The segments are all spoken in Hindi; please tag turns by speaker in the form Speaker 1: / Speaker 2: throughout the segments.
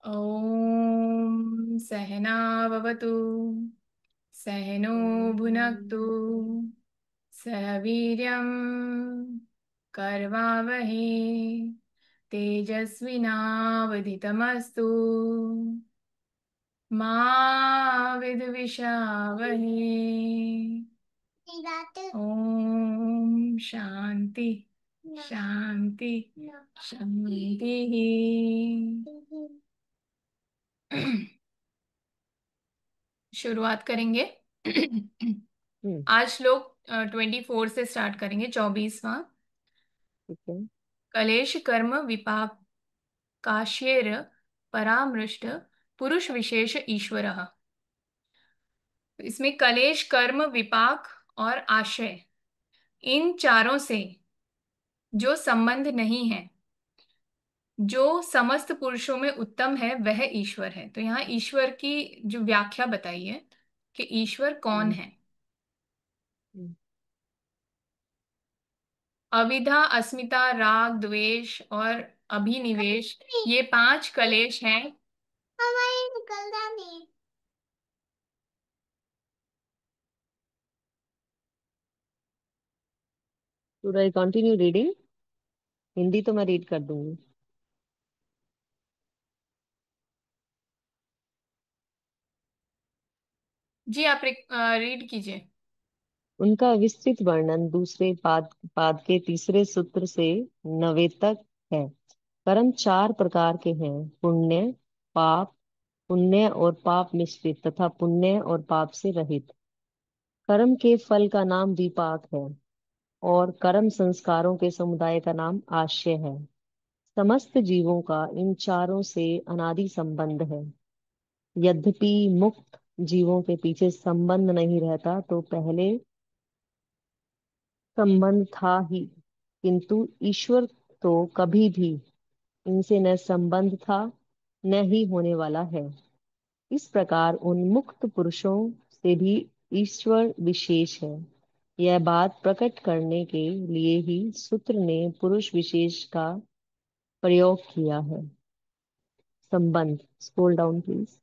Speaker 1: ॐ सहना भवतु सहनो भुनक्तु सह वीर्यं करवावहै तेजस्विनावधितमस्तु मा विद्विषावहै। ओम शांति शांति शांति। शुरुआत करेंगे।
Speaker 2: हम्म।
Speaker 1: आज श्लोक 24 से स्टार्ट करेंगे, 24वां।
Speaker 2: ठीक है।
Speaker 1: कलेश कर्म विपाक काश्येर परामृष्ट पुरुष विशेष ईश्वरः। इसमें कलेश कर्म विपाक और आशय, इन चारों से जो संबंध नहीं है, जो समस्त पुरुषों में उत्तम है, वह ईश्वर है। तो यहाँ ईश्वर की जो व्याख्या बताई है कि ईश्वर कौन
Speaker 2: हम्म,
Speaker 1: है।
Speaker 2: हम्म।
Speaker 1: अविद्या, अस्मिता, राग, द्वेष और अभिनिवेश, ये पांच कलेश हैं। हमारी निकलता नहीं।
Speaker 2: Should I continue reading? Hindi तो मैं रीड कर दूंगी।
Speaker 1: जी, आप रीड कीजिए।
Speaker 2: उनका विस्तृत वर्णन दूसरे पाद पाद के तीसरे सूत्र से नवे तक है। कर्म चार प्रकार के हैं: पुण्य, पाप, पुण्य और पाप मिश्रित तथा पुण्य और पाप से रहित। कर्म के फल का नाम विपाक है और कर्म संस्कारों के समुदाय का नाम आशय है। समस्त जीवों का इन चारों से अनादि संबंध है। यद्यपि मुक्त जीवों के पीछे संबंध नहीं रहता, तो पहले संबंध था ही, किंतु ईश्वर तो कभी भी इनसे न संबंध था, न ही होने वाला है। इस प्रकार उन मुक्त पुरुषों से भी ईश्वर विशेष है। यह बात प्रकट करने के लिए ही सूत्र ने पुरुष विशेष का प्रयोग किया है। संबंध, स्क्रॉल डाउन प्लीज।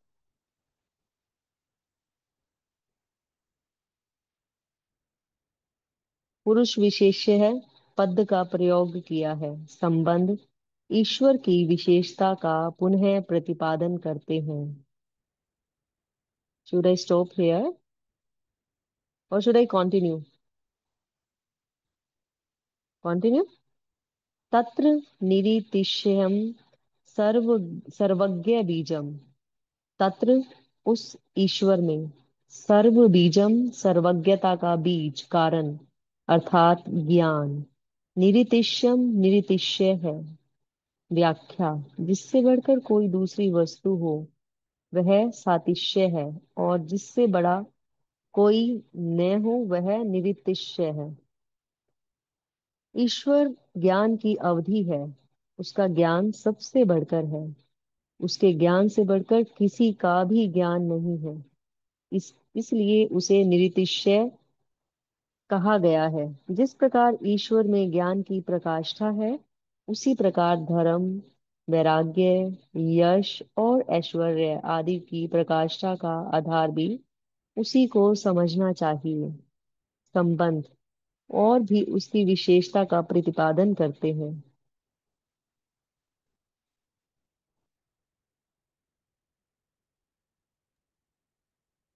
Speaker 2: पुरुष विशेष्य है पद का प्रयोग किया है। संबंध ईश्वर की विशेषता का पुनः प्रतिपादन करते हैं। शुड आई स्टॉप हियर और शुड आई कंटिन्यू? कंटिन्यू। तत्र निरीतिशयम सर्व सर्वज्ञ बीजम। तत्र उस ईश्वर में सर्व बीजम, सर्वज्ञता का बीज, कारण अर्थात ज्ञान। निरीतिशयम, निरीतिशय है। व्याख्या: जिससे बढ़कर कोई दूसरी वस्तु हो वह सातिशय है, और जिससे बड़ा कोई न हो वह निरितिशय है। ईश्वर ज्ञान की अवधि है। उसका ज्ञान सबसे बढ़कर है। उसके ज्ञान से बढ़कर किसी का भी ज्ञान नहीं है। इसलिए उसे निरितिशय कहा गया है। जिस प्रकार ईश्वर में ज्ञान की प्रकाष्ठा है, उसी प्रकार धर्म, वैराग्य, यश और ऐश्वर्य आदि की प्रकाष्ठा का आधार भी उसी को समझना चाहिए। संबंध और भी उसकी विशेषता का प्रतिपादन करते हैं।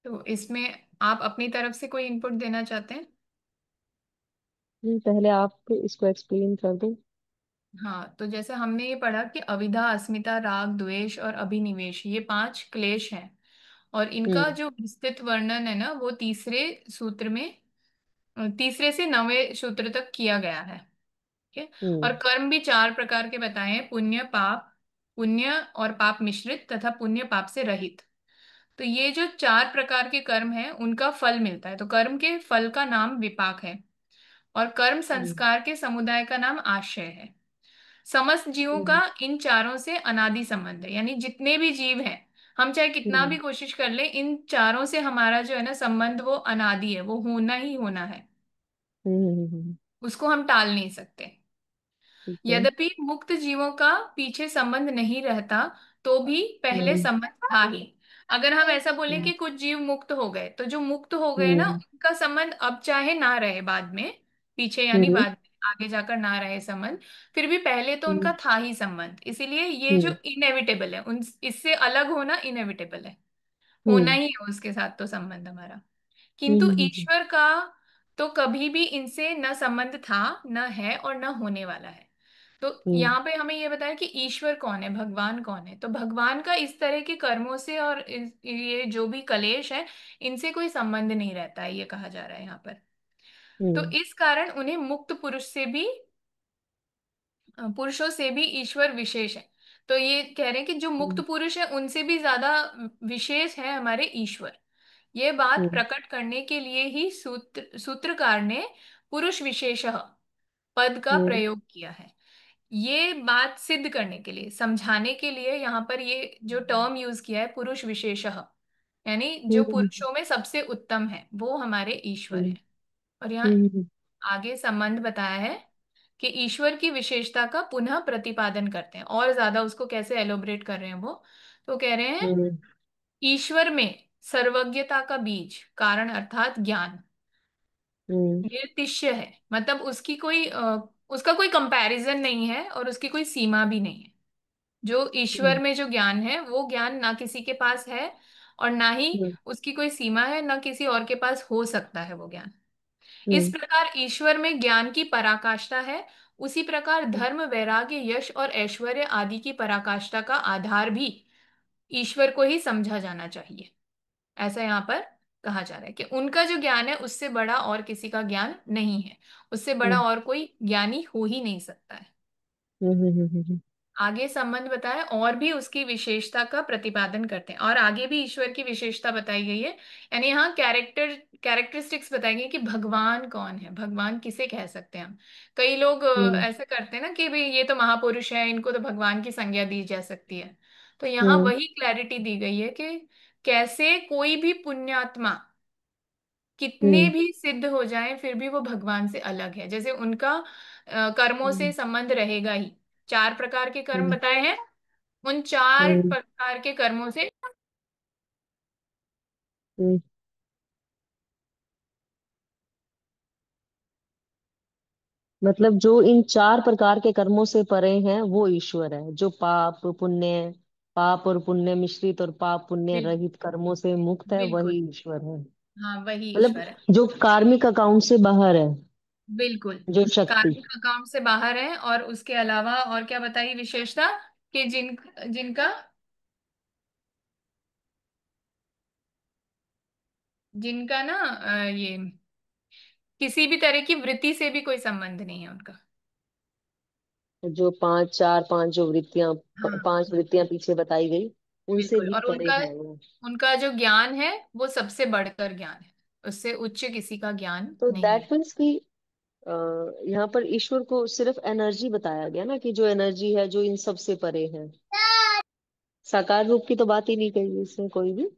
Speaker 1: तो इसमें आप अपनी तरफ से कोई इनपुट देना चाहते हैं?
Speaker 2: पहले आप इसको एक्सप्लेन कर दो।
Speaker 1: हाँ, तो जैसे हमने ये पढ़ा कि अविद्या, अस्मिता, राग, द्वेष और अभिनिवेश, ये पांच क्लेश हैं। और इनका
Speaker 2: हम्म।
Speaker 1: जो विस्तृत वर्णन है ना, वो तीसरे सूत्र में, तीसरे से नवे सूत्र तक किया गया है। ठीक है। और
Speaker 2: हम्म।
Speaker 1: कर्म भी चार प्रकार के बताए हैं: पुण्य, पाप, पुण्य और पाप मिश्रित तथा पुण्य पाप से रहित। तो ये जो चार प्रकार के कर्म हैं, उनका फल मिलता है। तो कर्म के फल का नाम विपाक है और कर्म
Speaker 2: हम्म।
Speaker 1: संस्कार के समुदाय का नाम आशय है। समस्त जीवों का
Speaker 2: हम्म।
Speaker 1: इन चारों से अनादि संबंध है, यानी जितने भी जीव हैं, हम चाहे कितना भी
Speaker 2: हम्म।
Speaker 1: कोशिश कर ले, इन चारों से हमारा जो है ना संबंध, वो अनादि है, वो होना ही होना है।
Speaker 2: हम्म।
Speaker 1: उसको हम टाल नहीं सकते।
Speaker 2: ठीक है।
Speaker 1: यद्यपि मुक्त जीवों का पीछे संबंध नहीं रहता, तो भी पहले
Speaker 2: हम्म।
Speaker 1: संबंध था ही। अगर हम ऐसा बोलें
Speaker 2: हम्म।
Speaker 1: कि कुछ जीव मुक्त हो गए, तो जो मुक्त हो गए ना,
Speaker 2: हम्म।
Speaker 1: उनका संबंध अब चाहे ना रहे बाद में, पीछे यानी
Speaker 2: हम्म।
Speaker 1: बाद में आगे जाकर ना रहे संबंध, फिर भी पहले तो
Speaker 2: हम्म।
Speaker 1: उनका था ही संबंध। इसीलिए ये जो
Speaker 2: हम्म।
Speaker 1: इनएविटेबल है, उन इससे अलग होना इनएविटेबल है, होना
Speaker 2: हम्म।
Speaker 1: ही है उसके साथ तो संबंध हमारा।
Speaker 2: हम्म।
Speaker 1: किंतु
Speaker 2: हम्म।
Speaker 1: ईश्वर का तो कभी भी इनसे न संबंध था, न है और न होने वाला है। तो
Speaker 2: हम्म।
Speaker 1: यहाँ पे हमें ये बताया कि ईश्वर कौन है, भगवान कौन है। तो भगवान का इस तरह के कर्मों से और ये जो भी कलेश है, इनसे कोई संबंध नहीं रहता है, ये कहा जा रहा है यहाँ पर। तो
Speaker 2: हम्म।
Speaker 1: इस कारण उन्हें मुक्त पुरुष से भी, पुरुषों से भी ईश्वर विशेष है। तो ये कह रहे हैं कि जो मुक्त
Speaker 2: हम्म।
Speaker 1: पुरुष है उनसे भी ज्यादा विशेष है हमारे ईश्वर। ये बात
Speaker 2: हम्म।
Speaker 1: प्रकट करने के लिए ही सूत्रकार ने पुरुष विशेषः पद का
Speaker 2: हम्म।
Speaker 1: प्रयोग किया है। ये बात सिद्ध करने के लिए, समझाने के लिए यहाँ पर ये जो टर्म यूज किया है पुरुष विशेषः, यानी जो
Speaker 2: हम्म।
Speaker 1: पुरुषों में सबसे उत्तम है वो हमारे ईश्वर
Speaker 2: हम्म।
Speaker 1: है। और यहाँ
Speaker 2: हम्म।
Speaker 1: आगे संबंध बताया है कि ईश्वर की विशेषता का पुनः प्रतिपादन करते हैं, और ज्यादा उसको कैसे एलोबरेट कर रहे हैं वो। तो कह रहे हैं
Speaker 2: हम्म।
Speaker 1: ईश्वर में सर्वज्ञता का बीज कारण अर्थात ज्ञान
Speaker 2: हम्म।
Speaker 1: निर्तिश्य है। मतलब उसकी कोई उसका कोई कंपैरिजन नहीं है और उसकी कोई सीमा भी नहीं है। जो ईश्वर
Speaker 2: हम्म।
Speaker 1: में जो ज्ञान है, वो ज्ञान ना किसी के पास है और ना ही
Speaker 2: हम्म।
Speaker 1: उसकी कोई सीमा है, ना किसी और के पास हो सकता है वो ज्ञान। इस
Speaker 2: हम्म।
Speaker 1: प्रकार ईश्वर में ज्ञान की पराकाष्ठा है, उसी प्रकार
Speaker 2: हम्म।
Speaker 1: धर्म वैराग्य यश और ऐश्वर्य आदि की पराकाष्ठा का आधार भी ईश्वर को ही समझा जाना चाहिए। ऐसा यहाँ पर कहा जा रहा है कि उनका जो ज्ञान है उससे बड़ा और किसी का ज्ञान नहीं है, उससे बड़ा
Speaker 2: हम्म।
Speaker 1: और कोई ज्ञानी हो ही नहीं सकता है।
Speaker 2: हम्म। हम्म।
Speaker 1: आगे संबंध बताए और भी उसकी विशेषता का प्रतिपादन करते हैं, और आगे भी ईश्वर की विशेषता बताई गई है। यानी यहाँ कैरेक्टरिस्टिक्स बताई गई कि भगवान कौन है, भगवान किसे कह सकते हैं हम। कई लोग
Speaker 2: हम्म।
Speaker 1: ऐसे करते हैं ना कि भाई ये तो महापुरुष है, इनको तो भगवान की संज्ञा दी जा सकती है। तो यहाँ
Speaker 2: हम्म।
Speaker 1: वही क्लैरिटी दी गई है कि कैसे कोई भी पुण्यात्मा कितने
Speaker 2: हम्म।
Speaker 1: भी सिद्ध हो जाएं फिर भी वो भगवान से अलग है। जैसे उनका कर्मों से
Speaker 2: हम्म।
Speaker 1: संबंध रहेगा ही। चार प्रकार के कर्म
Speaker 2: हम्म।
Speaker 1: बताए हैं, उन चार
Speaker 2: हम्म।
Speaker 1: प्रकार के कर्मों से
Speaker 2: हम्म। मतलब जो इन चार प्रकार के कर्मों से परे हैं वो ईश्वर है, जो पाप और पुण्य मिश्रित और पाप पुण्य
Speaker 1: बिल,
Speaker 2: रहित कर्मों से मुक्त है,
Speaker 1: बिल्कुल।
Speaker 2: वही ईश्वर है।
Speaker 1: हाँ, वही
Speaker 2: मतलब
Speaker 1: ईश्वर है।
Speaker 2: जो कार्मिक अकाउंट से बाहर है,
Speaker 1: बिल्कुल।
Speaker 2: जो शक्ति।
Speaker 1: कार्मिक अकाउंट से बाहर है, और उसके अलावा और क्या बताई विशेषता, कि जिनका जिनका ना ये किसी भी तरह की वृत्ति से भी कोई संबंध नहीं है उनका।
Speaker 2: जो चार पांच जो वृत्तियां,
Speaker 1: हाँ,
Speaker 2: पांच वृत्तियां पीछे बताई गई, उनसे
Speaker 1: बिल्कुल।
Speaker 2: भी
Speaker 1: और
Speaker 2: परे
Speaker 1: उनका
Speaker 2: है वो।
Speaker 1: उनका जो ज्ञान है वो सबसे बढ़कर ज्ञान है, उससे उच्च किसी का ज्ञान
Speaker 2: तो
Speaker 1: नहीं है।
Speaker 2: दैट मीन्स कि अ, यहाँ पर ईश्वर को सिर्फ एनर्जी बताया गया ना, कि जो एनर्जी है जो इन सब से परे है। साकार रूप की तो बात ही नहीं कही इसमें कोई भी।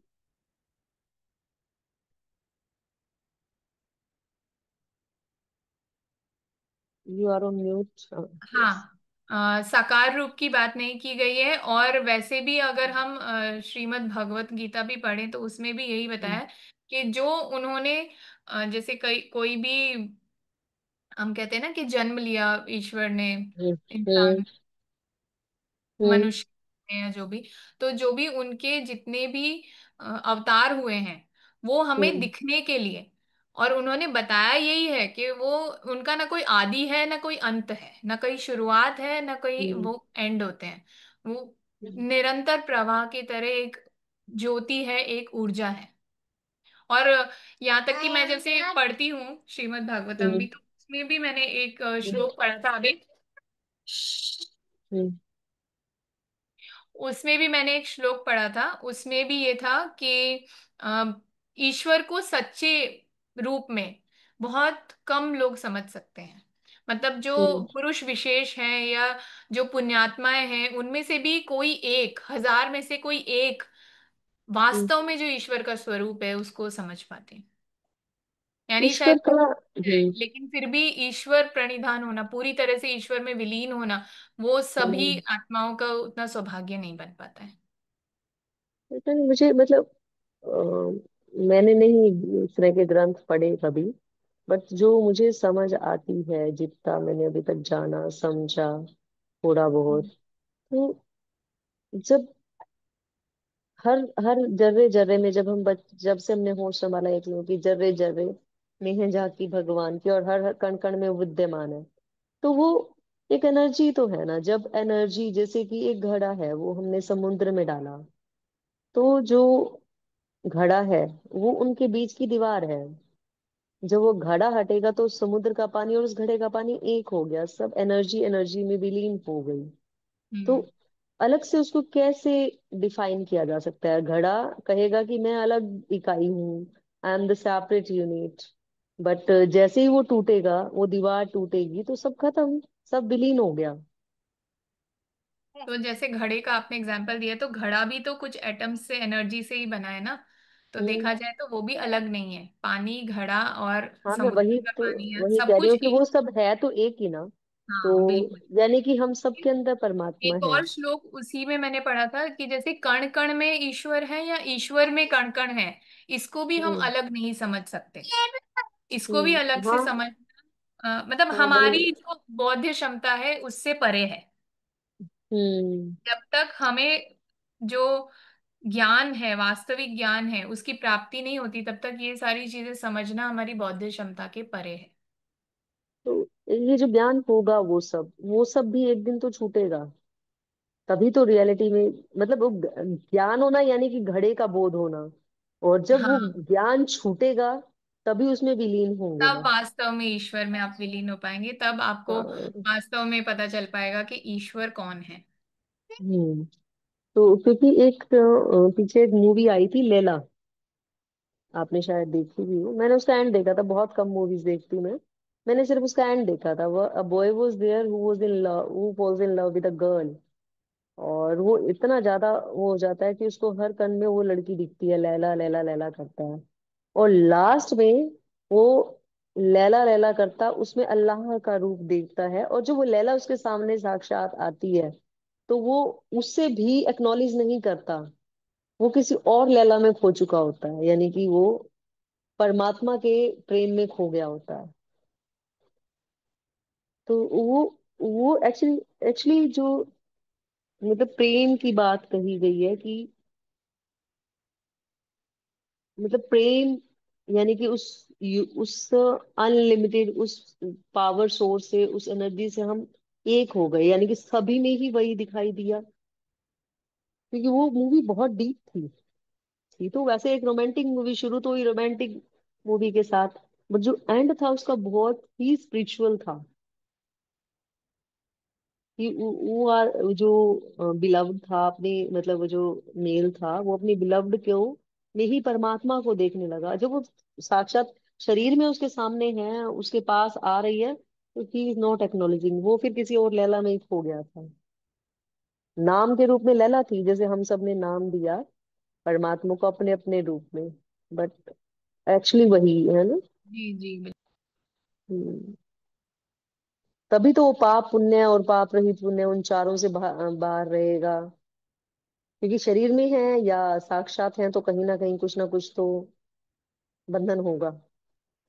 Speaker 2: You are on mute. Yes.
Speaker 1: हाँ, साकार रूप की बात नहीं की गई है। और वैसे भी अगर हम श्रीमद् भगवत गीता भी पढ़ें तो उसमें भी यही बताया है कि जो उन्होंने जैसे कोई भी, हम कहते हैं ना कि जन्म लिया ईश्वर ने
Speaker 2: हम्म।
Speaker 1: इंसान,
Speaker 2: हम्म।
Speaker 1: मनुष्य हैं या जो भी, तो जो भी उनके जितने भी अवतार हुए हैं वो हमें
Speaker 2: हम्म।
Speaker 1: दिखने के लिए, और उन्होंने बताया यही है कि वो उनका ना कोई आदि है ना कोई अंत है, ना कोई शुरुआत है ना कोई
Speaker 2: हम्म।
Speaker 1: वो एंड होते हैं। वो निरंतर प्रवाह की तरह एक ज्योति है, एक ऊर्जा है। और यहाँ तक कि मैं जैसे पढ़ती हूँ श्रीमद् भागवतम भी,
Speaker 2: हम्म।
Speaker 1: तो उसमें भी मैंने एक
Speaker 2: हम्म।
Speaker 1: श्लोक पढ़ा था अभी।
Speaker 2: हम्म।
Speaker 1: उसमें भी मैंने एक श्लोक पढ़ा था, उसमें भी ये था कि अ, ईश्वर को सच्चे रूप में बहुत कम लोग समझ सकते हैं। मतलब जो
Speaker 2: हम्म।
Speaker 1: पुरुष विशेष हैं या जो पुण्यात्माएं हैं, उनमें से भी कोई एक, हजार में से कोई एक
Speaker 2: हम्म।
Speaker 1: वास्तव में जो ईश्वर का स्वरूप है उसको समझ पाते हैं। यानी
Speaker 2: ईश्वर
Speaker 1: शायद
Speaker 2: का।
Speaker 1: है, लेकिन फिर भी ईश्वर प्रणिधान होना, पूरी तरह से ईश्वर में विलीन होना, वो सभी
Speaker 2: हम्म,
Speaker 1: आत्माओं का उतना सौभाग्य नहीं बन पाता है।
Speaker 2: पता नहीं मुझे, मतलब मैंने नहीं इस तरह के ग्रंथ पढ़े कभी, बट जो मुझे समझ आती है, जितना मैंने अभी तक जाना समझा थोड़ा बहुत, तो जब हर हर जर्रे जर्रे में, जब हम जब से हमने होश संभाला है कि जर्रे जर्रे में है झांकी भगवान की, और हर हर कण कण में वो विद्यमान है, तो वो एक एनर्जी तो है ना। जब एनर्जी, जैसे कि एक घड़ा है, वो हमने समुद्र में डाला, तो जो घड़ा है वो उनके बीच की दीवार है। जब वो घड़ा हटेगा तो समुद्र का पानी और उस घड़े का पानी एक हो गया, सब एनर्जी एनर्जी में विलीन हो गई। तो
Speaker 1: हम्म।
Speaker 2: अलग से उसको कैसे डिफाइन किया जा सकता है? घड़ा कहेगा कि मैं अलग इकाई हूँ, I am the separate unit, but जैसे ही वो टूटेगा, वो दीवार टूटेगी, तो सब खत्म, सब विलीन हो गया।
Speaker 1: तो जैसे घड़े का आपने एग्जाम्पल दिया, तो घड़ा भी तो कुछ एटम्स से, एनर्जी से ही बना है ना। तो
Speaker 2: हम्म।
Speaker 1: देखा जाए तो वो भी अलग नहीं है, पानी, घड़ा और
Speaker 2: हाँ, मैं
Speaker 1: समुद्र
Speaker 2: वही
Speaker 1: का
Speaker 2: तो,
Speaker 1: पानी है,
Speaker 2: वही
Speaker 1: सब
Speaker 2: कह रही हूँ
Speaker 1: कुछ
Speaker 2: कि वो
Speaker 1: एक।
Speaker 2: सब है तो एक ही ना। तो
Speaker 1: हाँ बिल्कुल।
Speaker 2: यानी कि हम सबके अंदर परमात्मा
Speaker 1: एक
Speaker 2: है।
Speaker 1: और श्लोक उसी में मैंने पढ़ा था कि जैसे कण कण में ईश्वर है या ईश्वर में कण कण है, इसको भी हम
Speaker 2: हम्म।
Speaker 1: अलग नहीं समझ सकते। इसको भी अलग से
Speaker 2: हाँ।
Speaker 1: समझ, मतलब
Speaker 2: हाँ, वही।
Speaker 1: हमारी जो बौद्ध क्षमता है उससे परे है।
Speaker 2: हम्म।
Speaker 1: जब तक हमें जो ज्ञान है, वास्तविक ज्ञान है, उसकी प्राप्ति नहीं होती, तब तक ये सारी चीजें समझना हमारी बौद्ध क्षमता के परे है।
Speaker 2: तो ये जो ज्ञान होगा, वो सब भी एक दिन तो छूटेगा। तभी तो रियलिटी में, मतलब वो ज्ञान होना यानी कि घड़े का बोध होना, और जब वो
Speaker 1: हाँ,
Speaker 2: ज्ञान छूटेगा, तभी उसमें विलीन होंगे
Speaker 1: तब
Speaker 2: हम।
Speaker 1: वास्तव में ईश्वर में आप विलीन हो पाएंगे, तब आपको
Speaker 2: हाँ।
Speaker 1: वास्तव में पता चल पाएगा कि ईश्वर कौन है।
Speaker 2: हम्म। तो क्योंकि एक पीछे एक मूवी आई थी, लैला, आपने शायद देखी भी हो। मैंने उसका एंड देखा था, बहुत कम मूवीज देखती हूँ मैं। मैंने सिर्फ उसका एंड देखा था। वो a boy was there who was in love, who falls in love with a girl, और वो इतना ज्यादा वो हो जाता है कि उसको हर कण में वो लड़की दिखती है, लैला लैला लैला करता है। और लास्ट में वो लैला लैला करता उसमें अल्लाह का रूप देखता है, और जो वो लैला उसके सामने साक्षात आती है, तो वो उससे भी एक्नॉलेज नहीं करता। वो किसी और लैला में खो चुका होता है, यानी कि वो परमात्मा के प्रेम में खो गया होता है। तो वो एक्चुअली एक्चुअली जो, मतलब प्रेम की बात कही गई है कि, मतलब प्रेम यानी कि उस अनलिमिटेड, उस पावर सोर्स से, उस एनर्जी से हम एक हो गए, यानी कि सभी में ही वही दिखाई दिया। क्योंकि वो मूवी बहुत डीप थी तो वैसे एक रोमांटिक मूवी, शुरू तो ही रोमांटिक मूवी के साथ, बट जो एंड था उसका बहुत ही स्पिरिचुअल था। कि वो जो बिलव्ड था अपने, मतलब वो जो मेल था, वो अपनी बिलव्ड को में ही परमात्मा को देखने लगा। जब वो साक्षात शरीर में उसके सामने है, उसके पास आ रही है, तो ही इज नॉट एक्नोलॉजिंग, वो फिर किसी और लैला में ही खो गया था। नाम के रूप में लैला थी, जैसे हम सब ने नाम दिया परमात्मा को अपने अपने रूप में, बट एक्चुअली वही है ना।
Speaker 1: जी जी बिल्कुल।
Speaker 2: हम्म। तभी तो वो पाप पुण्य और पाप रहित पुण्य उन चारों से बाहर रहेगा। क्योंकि शरीर में है या साक्षात है, तो कहीं ना कुछ तो बंधन होगा।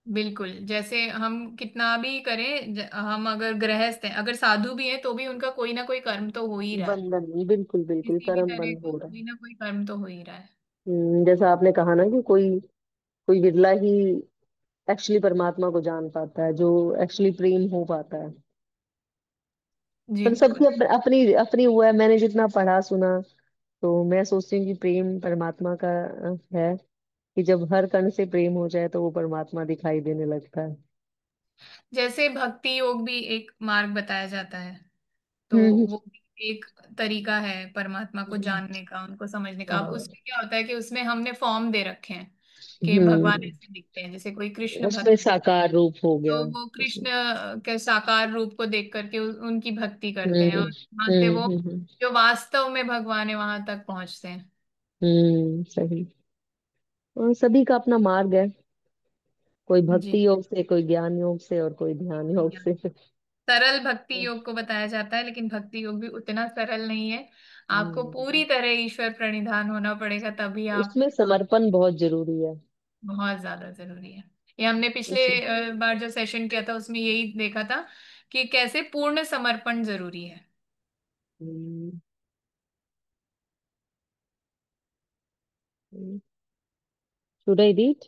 Speaker 1: बिल्कुल, जैसे हम कितना भी करें, हम अगर गृहस्थ हैं, अगर साधु भी हैं, तो भी उनका कोई ना कोई कर्म तो हो ही रहा है।
Speaker 2: बंधन, बिल्कुल बिल्कुल,
Speaker 1: किसी भी
Speaker 2: कर्म
Speaker 1: तरह
Speaker 2: बंध
Speaker 1: का
Speaker 2: हो रहा है।
Speaker 1: कोई ना कोई कर्म तो हो ही रहा है।
Speaker 2: जैसा आपने कहा ना कि कोई कोई विरला ही एक्चुअली परमात्मा को जान पाता है, जो एक्चुअली प्रेम हो पाता है।
Speaker 1: जी
Speaker 2: पर
Speaker 1: बिल्कुल।
Speaker 2: सबकी अपनी अपनी वो है। मैंने जितना पढ़ा सुना, तो मैं सोचती हूँ कि प्रेम परमात्मा का है, कि जब हर कण से प्रेम हो जाए तो वो परमात्मा दिखाई देने लगता है।
Speaker 1: जैसे भक्ति योग भी एक मार्ग बताया जाता है, तो
Speaker 2: हम्म।
Speaker 1: वो भी एक तरीका है परमात्मा को
Speaker 2: हम्म।
Speaker 1: जानने का, उनको समझने का। अब
Speaker 2: हाँ।
Speaker 1: उसमें क्या होता है कि उसमें हमने फॉर्म दे रखे हैं कि भगवान
Speaker 2: हम्म।
Speaker 1: ऐसे दिखते हैं, जैसे कोई कृष्ण
Speaker 2: उसमें
Speaker 1: भक्त है,
Speaker 2: साकार रूप हो गया।
Speaker 1: तो वो कृष्ण के साकार रूप को देख करके उनकी भक्ति करते हैं,
Speaker 2: हम्म।
Speaker 1: और वहां से
Speaker 2: हम्म।
Speaker 1: वो
Speaker 2: हम्म।
Speaker 1: जो वास्तव में भगवान है वहां तक पहुंचते हैं।
Speaker 2: सही। और सभी का अपना मार्ग है। कोई
Speaker 1: जी।
Speaker 2: भक्ति योग से, कोई ज्ञान योग से, और कोई ध्यान योग से।
Speaker 1: सरल भक्ति योग को बताया जाता है, लेकिन भक्ति योग भी उतना सरल नहीं है। आपको
Speaker 2: हम्म।
Speaker 1: पूरी तरह ईश्वर प्रणिधान होना पड़ेगा, तभी आप।
Speaker 2: उसमें समर्पण बहुत जरूरी है।
Speaker 1: बहुत ज्यादा जरूरी है। ये हमने पिछले
Speaker 2: उस
Speaker 1: बार जो सेशन किया था उसमें यही देखा था कि कैसे पूर्ण समर्पण जरूरी है।
Speaker 2: Should I read?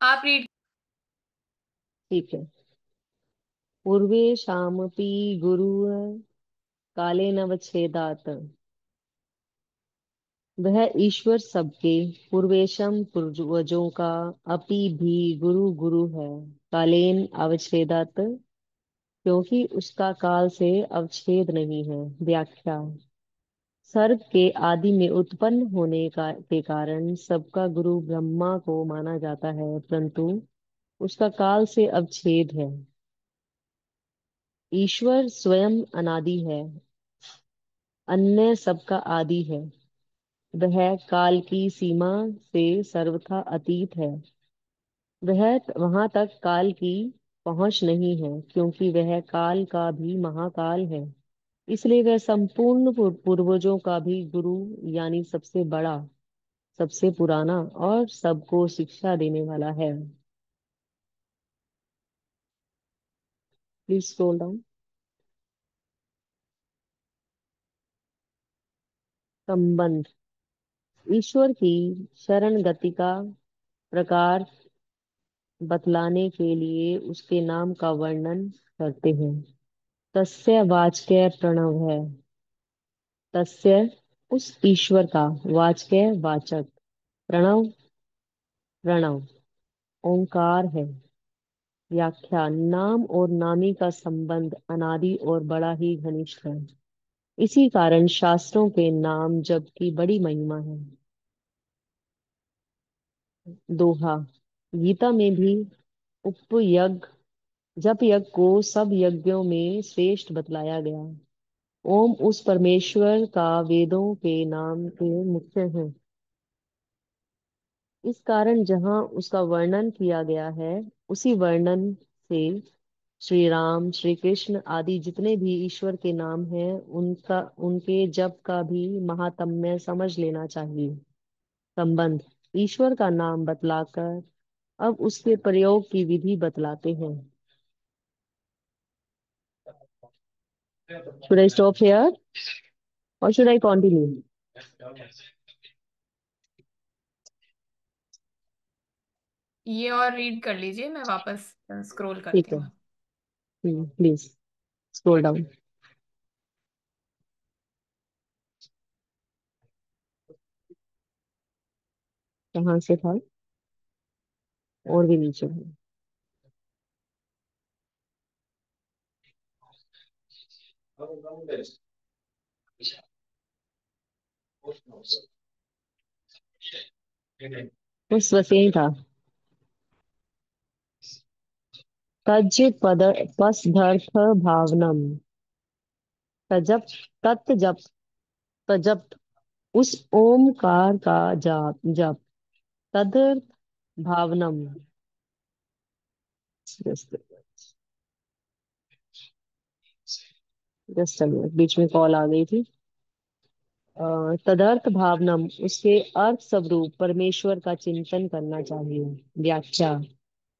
Speaker 1: आप रीड।
Speaker 2: ठीक है। पूर्वे शामपि गुरु काले नवच्छेदात। वह ईश्वर सबके पूर्वेशम पूर्वजों का अपि भी गुरु गुरु है, कालेन अवच्छेदात, क्योंकि उसका काल से अवच्छेद नहीं है। व्याख्या। सर्ग के आदि में उत्पन्न होने के कारण सबका गुरु ब्रह्मा को माना जाता है, परंतु उसका काल से अवच्छेद है। ईश्वर स्वयं अनादि है, अन्य सबका आदि है। वह काल की सीमा से सर्वथा अतीत है। वह वहां तक काल की पहुंच नहीं है, क्योंकि वह काल का भी महाकाल है। इसलिए वह संपूर्ण पूर्वजों का भी गुरु, यानी सबसे बड़ा, सबसे पुराना और सबको शिक्षा देने वाला है। Please scroll down. संबंध। ईश्वर की शरण गति का प्रकार बतलाने के लिए उसके नाम का वर्णन करते हैं। तस्य वाचक्य प्रणव है। तस्य उस ईश्वर का, वाचक्य वाचक, प्रणव प्रणव, ओंकार है। व्याख्या। नाम और नामी का संबंध अनादि और बड़ा ही घनिष्ठ है। इसी कारण शास्त्रों के नाम जप की बड़ी महिमा है। दोहा। गीता में भी उपयज्ञ, जप यज्ञ को सब यज्ञों में श्रेष्ठ बतलाया गया। ओम उस परमेश्वर का वेदों के नाम के मुख्य है। इस कारण जहाँ उसका वर्णन किया गया है, उसी वर्णन से श्री राम, श्री कृष्ण आदि जितने भी ईश्वर के नाम हैं, उनका, उनके जप का भी महात्म्य समझ लेना चाहिए। संबंध। ईश्वर का नाम बतलाकर अब उसके प्रयोग की विधि बतलाते हैं। शुड आई स्टॉप हियर और शुड आई कंटिन्यू?
Speaker 1: ये और रीड कर लीजिए, मैं वापस स्क्रॉल करती
Speaker 2: ठीक है।
Speaker 1: हूँ।
Speaker 2: Please scroll down. कहाँ से था? और भी नीचे है। बस यही था। तज पद पस धर्थ भावनम। तजप तत् जप तजप उस ओमकार का जाप जप। तदर्थ भावनम। जस्ट जस्ट बीच में कॉल आ गई थी। तदर्थ भावनम, उसके अर्थ स्वरूप परमेश्वर का चिंतन करना चाहिए। व्याख्या।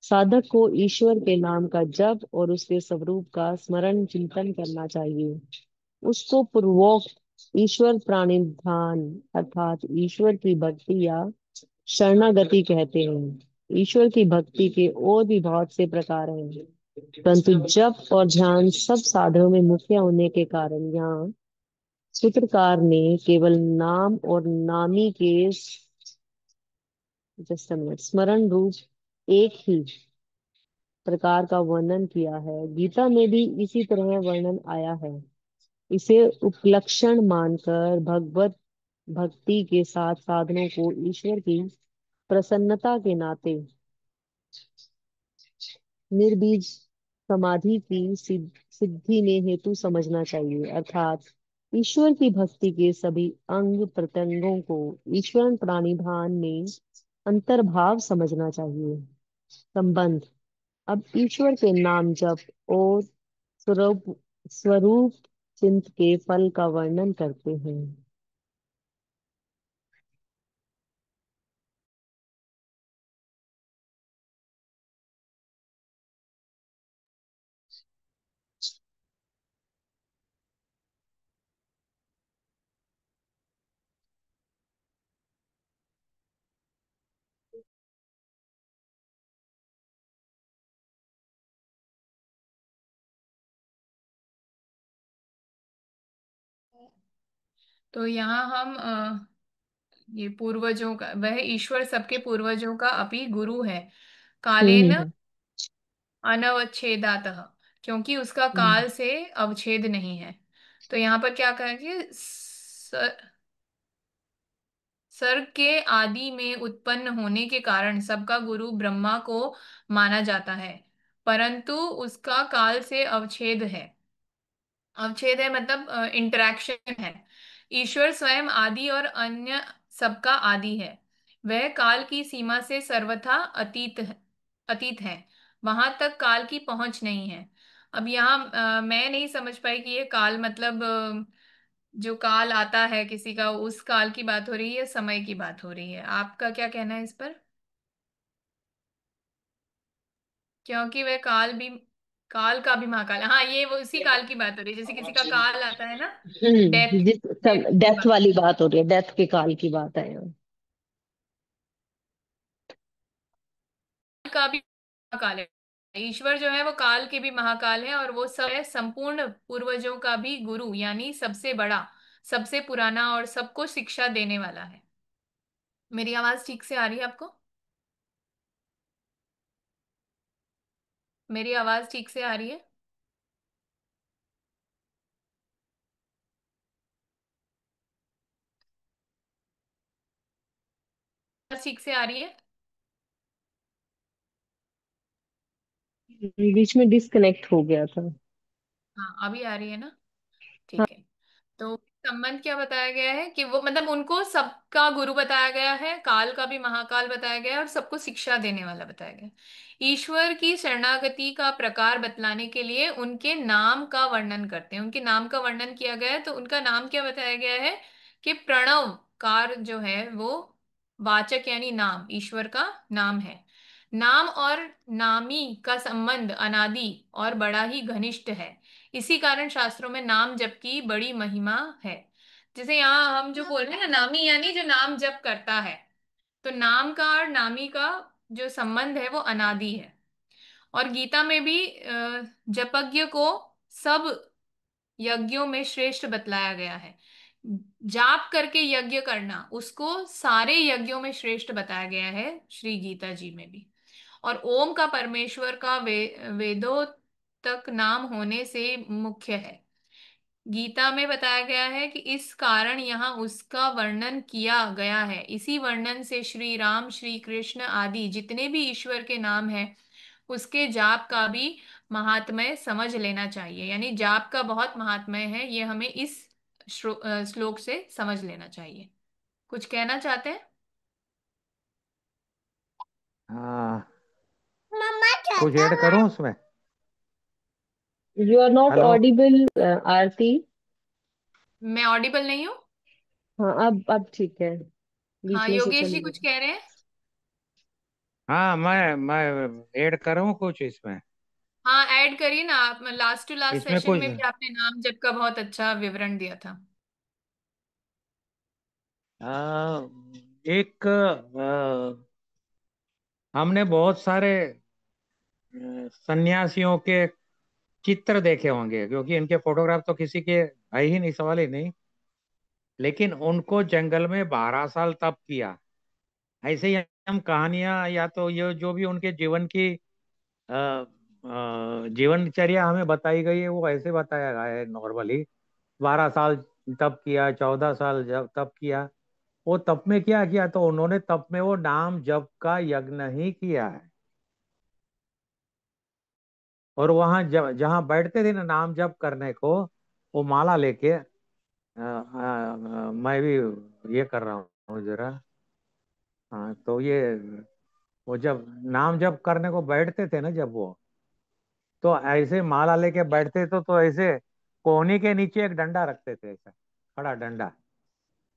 Speaker 2: साधक को ईश्वर के नाम का जप और उसके स्वरूप का स्मरण चिंतन करना चाहिए। उसको पूर्वोक्त ईश्वर प्रणिधान, अर्थात ईश्वर की भक्ति या शरणागति कहते हैं। ईश्वर की भक्ति के और भी बहुत से प्रकार हैं, परंतु जप और ध्यान सब साधनों में मुख्य होने के कारण यहाँ सूत्रकार ने केवल नाम और नामी के, जस्ट मिनट, स्मरण रूप एक ही प्रकार का वर्णन किया है। गीता में भी इसी तरह वर्णन आया है। इसे उपलक्षण मानकर भगवत भक्ति के साथ साधनों को ईश्वर की प्रसन्नता के नाते निर्बीज समाधि की सिद्धि में हेतु समझना चाहिए। अर्थात ईश्वर की भक्ति के सभी अंग प्रत्यंगों को ईश्वर प्राणिधान में अंतर्भाव समझना चाहिए। संबंध। अब ईश्वर के नाम जप और स्वरूप स्वरूप चिंत के फल का वर्णन करते हैं।
Speaker 1: तो यहाँ हम ये पूर्वजों का, वह ईश्वर सबके पूर्वजों का अपि गुरु है, कालेन
Speaker 2: हम्म।
Speaker 1: अनवच्छेदातः, क्योंकि उसका
Speaker 2: हम्म।
Speaker 1: काल से अवच्छेद नहीं है। तो यहाँ पर क्या कहेंगे, सर्ग के आदि में उत्पन्न होने के कारण सबका गुरु ब्रह्मा को माना जाता है, परंतु उसका काल से अवच्छेद है। अवच्छेद है मतलब इंटरेक्शन है। ईश्वर स्वयं आदि और अन्य सबका आदि है। वह काल की सीमा से सर्वथा अतीत है। वहां तक काल की पहुंच नहीं है। अब यहाँ मैं नहीं समझ पाई कि ये काल मतलब जो काल आता है किसी का, उस काल की बात हो रही है, समय की बात हो रही है। आपका क्या कहना है इस पर? क्योंकि वह काल भी, काल का भी महाकाल, हाँ ये वो उसी काल की बात हो रही है, जैसे किसी का काल आता है ना, डेथ,
Speaker 2: जिस
Speaker 1: डेथ की
Speaker 2: डेथ
Speaker 1: बात।
Speaker 2: वाली बात हो रही है, डेथ के काल की बात है यहाँ।
Speaker 1: का भी महाकाल है। ईश्वर जो है वो काल के भी महाकाल है, और वो सब है संपूर्ण पूर्वजों का भी गुरु, यानी सबसे बड़ा, सबसे पुराना और सबको शिक्षा देने वाला है। मेरी आवाज ठीक से आ रही है आपको? मेरी आवाज ठीक से आ रही है? आवाज ठीक से आ रही है?
Speaker 2: बीच में डिस्कनेक्ट हो गया था।
Speaker 1: हाँ अभी आ रही है ना?
Speaker 2: हाँ।
Speaker 1: ठीक है। तो संबंध क्या बताया गया है कि वो मतलब उनको सबका गुरु बताया गया है, काल का भी महाकाल बताया गया है, और सबको शिक्षा देने वाला बताया गया है। ईश्वर की शरणागति का प्रकार बतलाने के लिए उनके नाम का वर्णन करते हैं। उनके नाम का वर्णन किया गया है, तो उनका नाम क्या बताया गया है कि प्रणव कार जो है वो वाचक यानी नाम, ईश्वर का नाम है। नाम और नामी का संबंध अनादि और बड़ा ही घनिष्ठ है। इसी कारण शास्त्रों में नाम जप की बड़ी महिमा है। जैसे यहाँ हम जो बोल रहे हैं ना, नामी यानी जो नाम जप करता है, तो नाम का और नामी का जो संबंध है वो अनादि है। और गीता में भी जपज्ञ को सब यज्ञों में श्रेष्ठ बतलाया गया है। जाप करके यज्ञ करना उसको सारे यज्ञों में श्रेष्ठ बताया गया है, श्री गीता जी में भी। और ओम का परमेश्वर का वेदों तक नाम होने से मुख्य है। गीता में बताया गया है कि इस कारण यहाँ उसका वर्णन किया गया है। इसी वर्णन से श्री राम, श्री कृष्ण आदि जितने भी ईश्वर के नाम हैं, उसके जाप का भी महात्म्य समझ लेना चाहिए। यानी जाप का बहुत महात्म्य है, ये हमें इस श्लोक से समझ लेना चाहिए। कुछ कहना चाहते हैं?
Speaker 3: हाँ,
Speaker 1: मम्मा
Speaker 3: कुछ
Speaker 1: चाहता
Speaker 3: ऐड करूं उसमें?
Speaker 2: You are not
Speaker 3: hello.
Speaker 2: Audible, Aarti.
Speaker 1: मैं ऑडिबल नहीं हूँ?
Speaker 2: हाँ, अब ठीक है।
Speaker 1: हाँ
Speaker 2: बीच में से
Speaker 1: योगेश जी
Speaker 2: चली
Speaker 1: कुछ
Speaker 2: गई।
Speaker 1: कह रहे हैं?
Speaker 3: हाँ, मैं ऐड करूं कुछ इसमें?
Speaker 1: हाँ ऐड करिए ना आप। लास्ट टू लास्ट
Speaker 3: इसमें
Speaker 1: सेशन
Speaker 3: कुछ
Speaker 1: में भी आपने नाम जप का बहुत अच्छा विवरण दिया था।
Speaker 3: आ, एक हमने बहुत सारे सन्यासियों के चित्र देखे होंगे, क्योंकि इनके फोटोग्राफ तो किसी के है ही नहीं, सवाल ही नहीं। लेकिन उनको जंगल में 12 साल तप किया। ऐसे ही हम कहानियां या तो ये जो भी उनके जीवन की जीवनचर्या हमें बताई गई है, वो ऐसे बताया गया है नॉर्मली। 12 साल तप किया, 14 साल जब तप किया। वो तप में क्या किया, तो उन्होंने तप में वो नाम जप का यज्ञ ही किया है। और वहां जहाँ बैठते थे ना नाम जप करने को, वो माला लेके मैं भी ये कर रहा हूँ जरा। हाँ, तो ये वो जब नाम जप करने को बैठते थे ना, जब वो तो ऐसे माला लेके बैठते थे, तो ऐसे कोहनी के नीचे एक डंडा रखते थे, ऐसा खड़ा डंडा,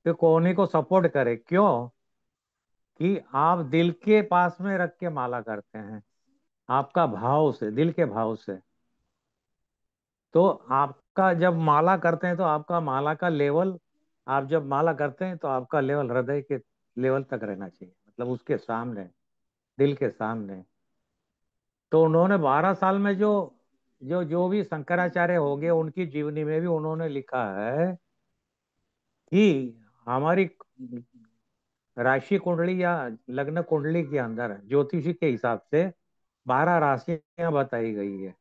Speaker 3: कि कोहनी को सपोर्ट करे। क्यों? कि आप दिल के पास में रख के माला करते हैं, आपका भाव से, दिल के भाव से। तो आपका जब माला करते हैं तो आपका माला का लेवल, आप जब माला करते हैं तो आपका लेवल हृदय के लेवल तक रहना चाहिए, मतलब उसके सामने, दिल के सामने। तो उन्होंने 12 साल में जो जो जो भी शंकराचार्य हो गए, उनकी जीवनी में भी उन्होंने लिखा है कि हमारी राशि कुंडली या लग्न कुंडली के अंदर ज्योतिषी के हिसाब से 12 राशियां बताई गई है।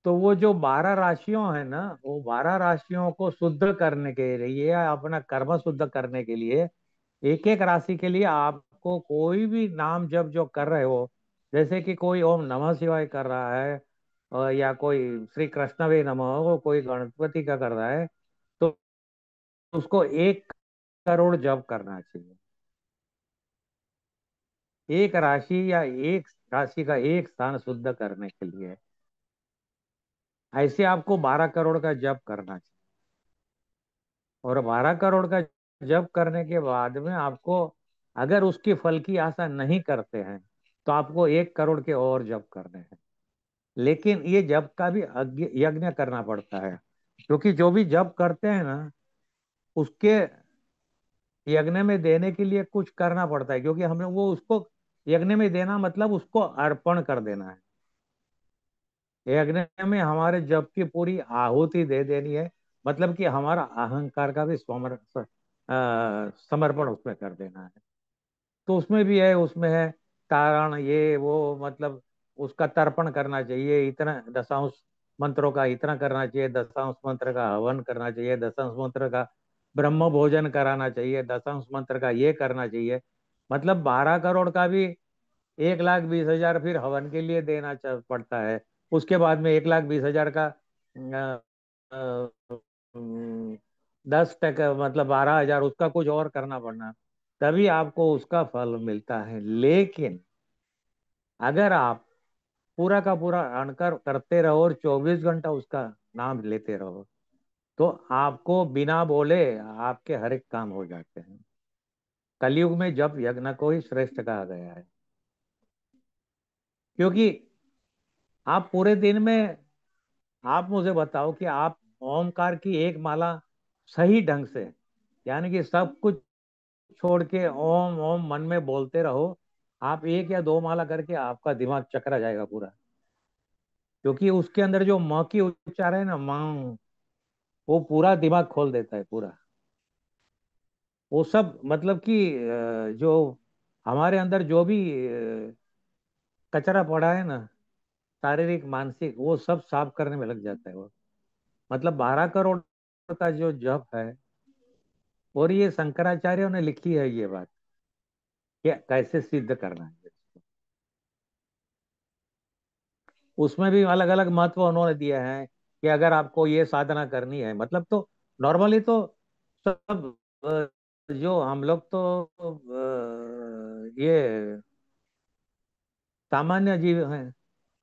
Speaker 3: तो वो जो 12 राशियों है ना, वो 12 राशियों को शुद्ध करने के लिए, अपना कर्म शुद्ध करने के लिए, एक एक राशि के लिए आपको कोई भी नाम जप जो कर रहे हो, जैसे कि कोई ओम नमः शिवाय कर रहा है, या कोई श्री कृष्ण वे नमः, वो कोई गणपति का कर रहा है, तो उसको 1 करोड़ जप करना चाहिए। एक राशि या एक राशि का एक स्थान शुद्ध करने के लिए ऐसे आपको 12 करोड़ का जप करना चाहिए। और 12 करोड़ का जप करने के बाद में आपको, अगर उसके फल की आशा नहीं करते हैं, तो आपको 1 करोड़ के और जप करने हैं। लेकिन ये जप का भी यज्ञ करना पड़ता है, क्योंकि जो भी जप करते हैं ना, उसके यज्ञ में देने के लिए कुछ करना पड़ता है, क्योंकि हमें वो उसको यज्ञ में देना मतलब उसको अर्पण कर देना है। यज्ञ में हमारे जप की पूरी आहुति दे देनी है, मतलब कि हमारा अहंकार का भी समर्पण उसमें कर देना है। तो उसमें भी है, उसमें है तारण, ये वो, मतलब उसका तर्पण करना चाहिए, इतना दशांश मंत्रों का इतना करना चाहिए, दशांश मंत्र का हवन करना चाहिए, दशांश मंत्र का ब्रह्म भोजन कराना चाहिए, दशांश मंत्र का ये करना चाहिए। मतलब 12 करोड़ का भी 1,20,000 फिर हवन के लिए देना पड़ता है। उसके बाद में 1,20,000 का 10% मतलब 12,000 उसका कुछ और करना पड़ना, तभी आपको उसका फल मिलता है। लेकिन अगर आप पूरा का पूरा अणकर करते रहो और 24 घंटा उसका नाम लेते रहो, तो आपको बिना बोले आपके हर एक काम हो जाते हैं। कलयुग में जब यज्ञ को ही श्रेष्ठ कहा गया है, क्योंकि आप पूरे दिन में, आप मुझे बताओ कि आप ओमकार की एक माला सही ढंग से, यानी कि सब कुछ छोड़ के ओम ओम मन में बोलते रहो, आप 1 या 2 माला करके आपका दिमाग चकरा जाएगा पूरा। क्योंकि उसके अंदर जो म की उच्चार है ना, माँ, वो पूरा दिमाग खोल देता है पूरा। वो सब मतलब कि जो हमारे अंदर जो भी कचरा पड़ा है ना, शारीरिक मानसिक, वो सब साफ करने में लग जाता है वो। मतलब 12 करोड़ का जो जप है, और ये शंकराचार्यों ने लिखी है ये बात, कि कैसे सिद्ध करना है। उसमें भी अलग अलग महत्व उन्होंने दिया है, कि अगर आपको ये साधना करनी है, मतलब तो नॉर्मली तो सब जो हम लोग तो ये सामान्य जीव हैं,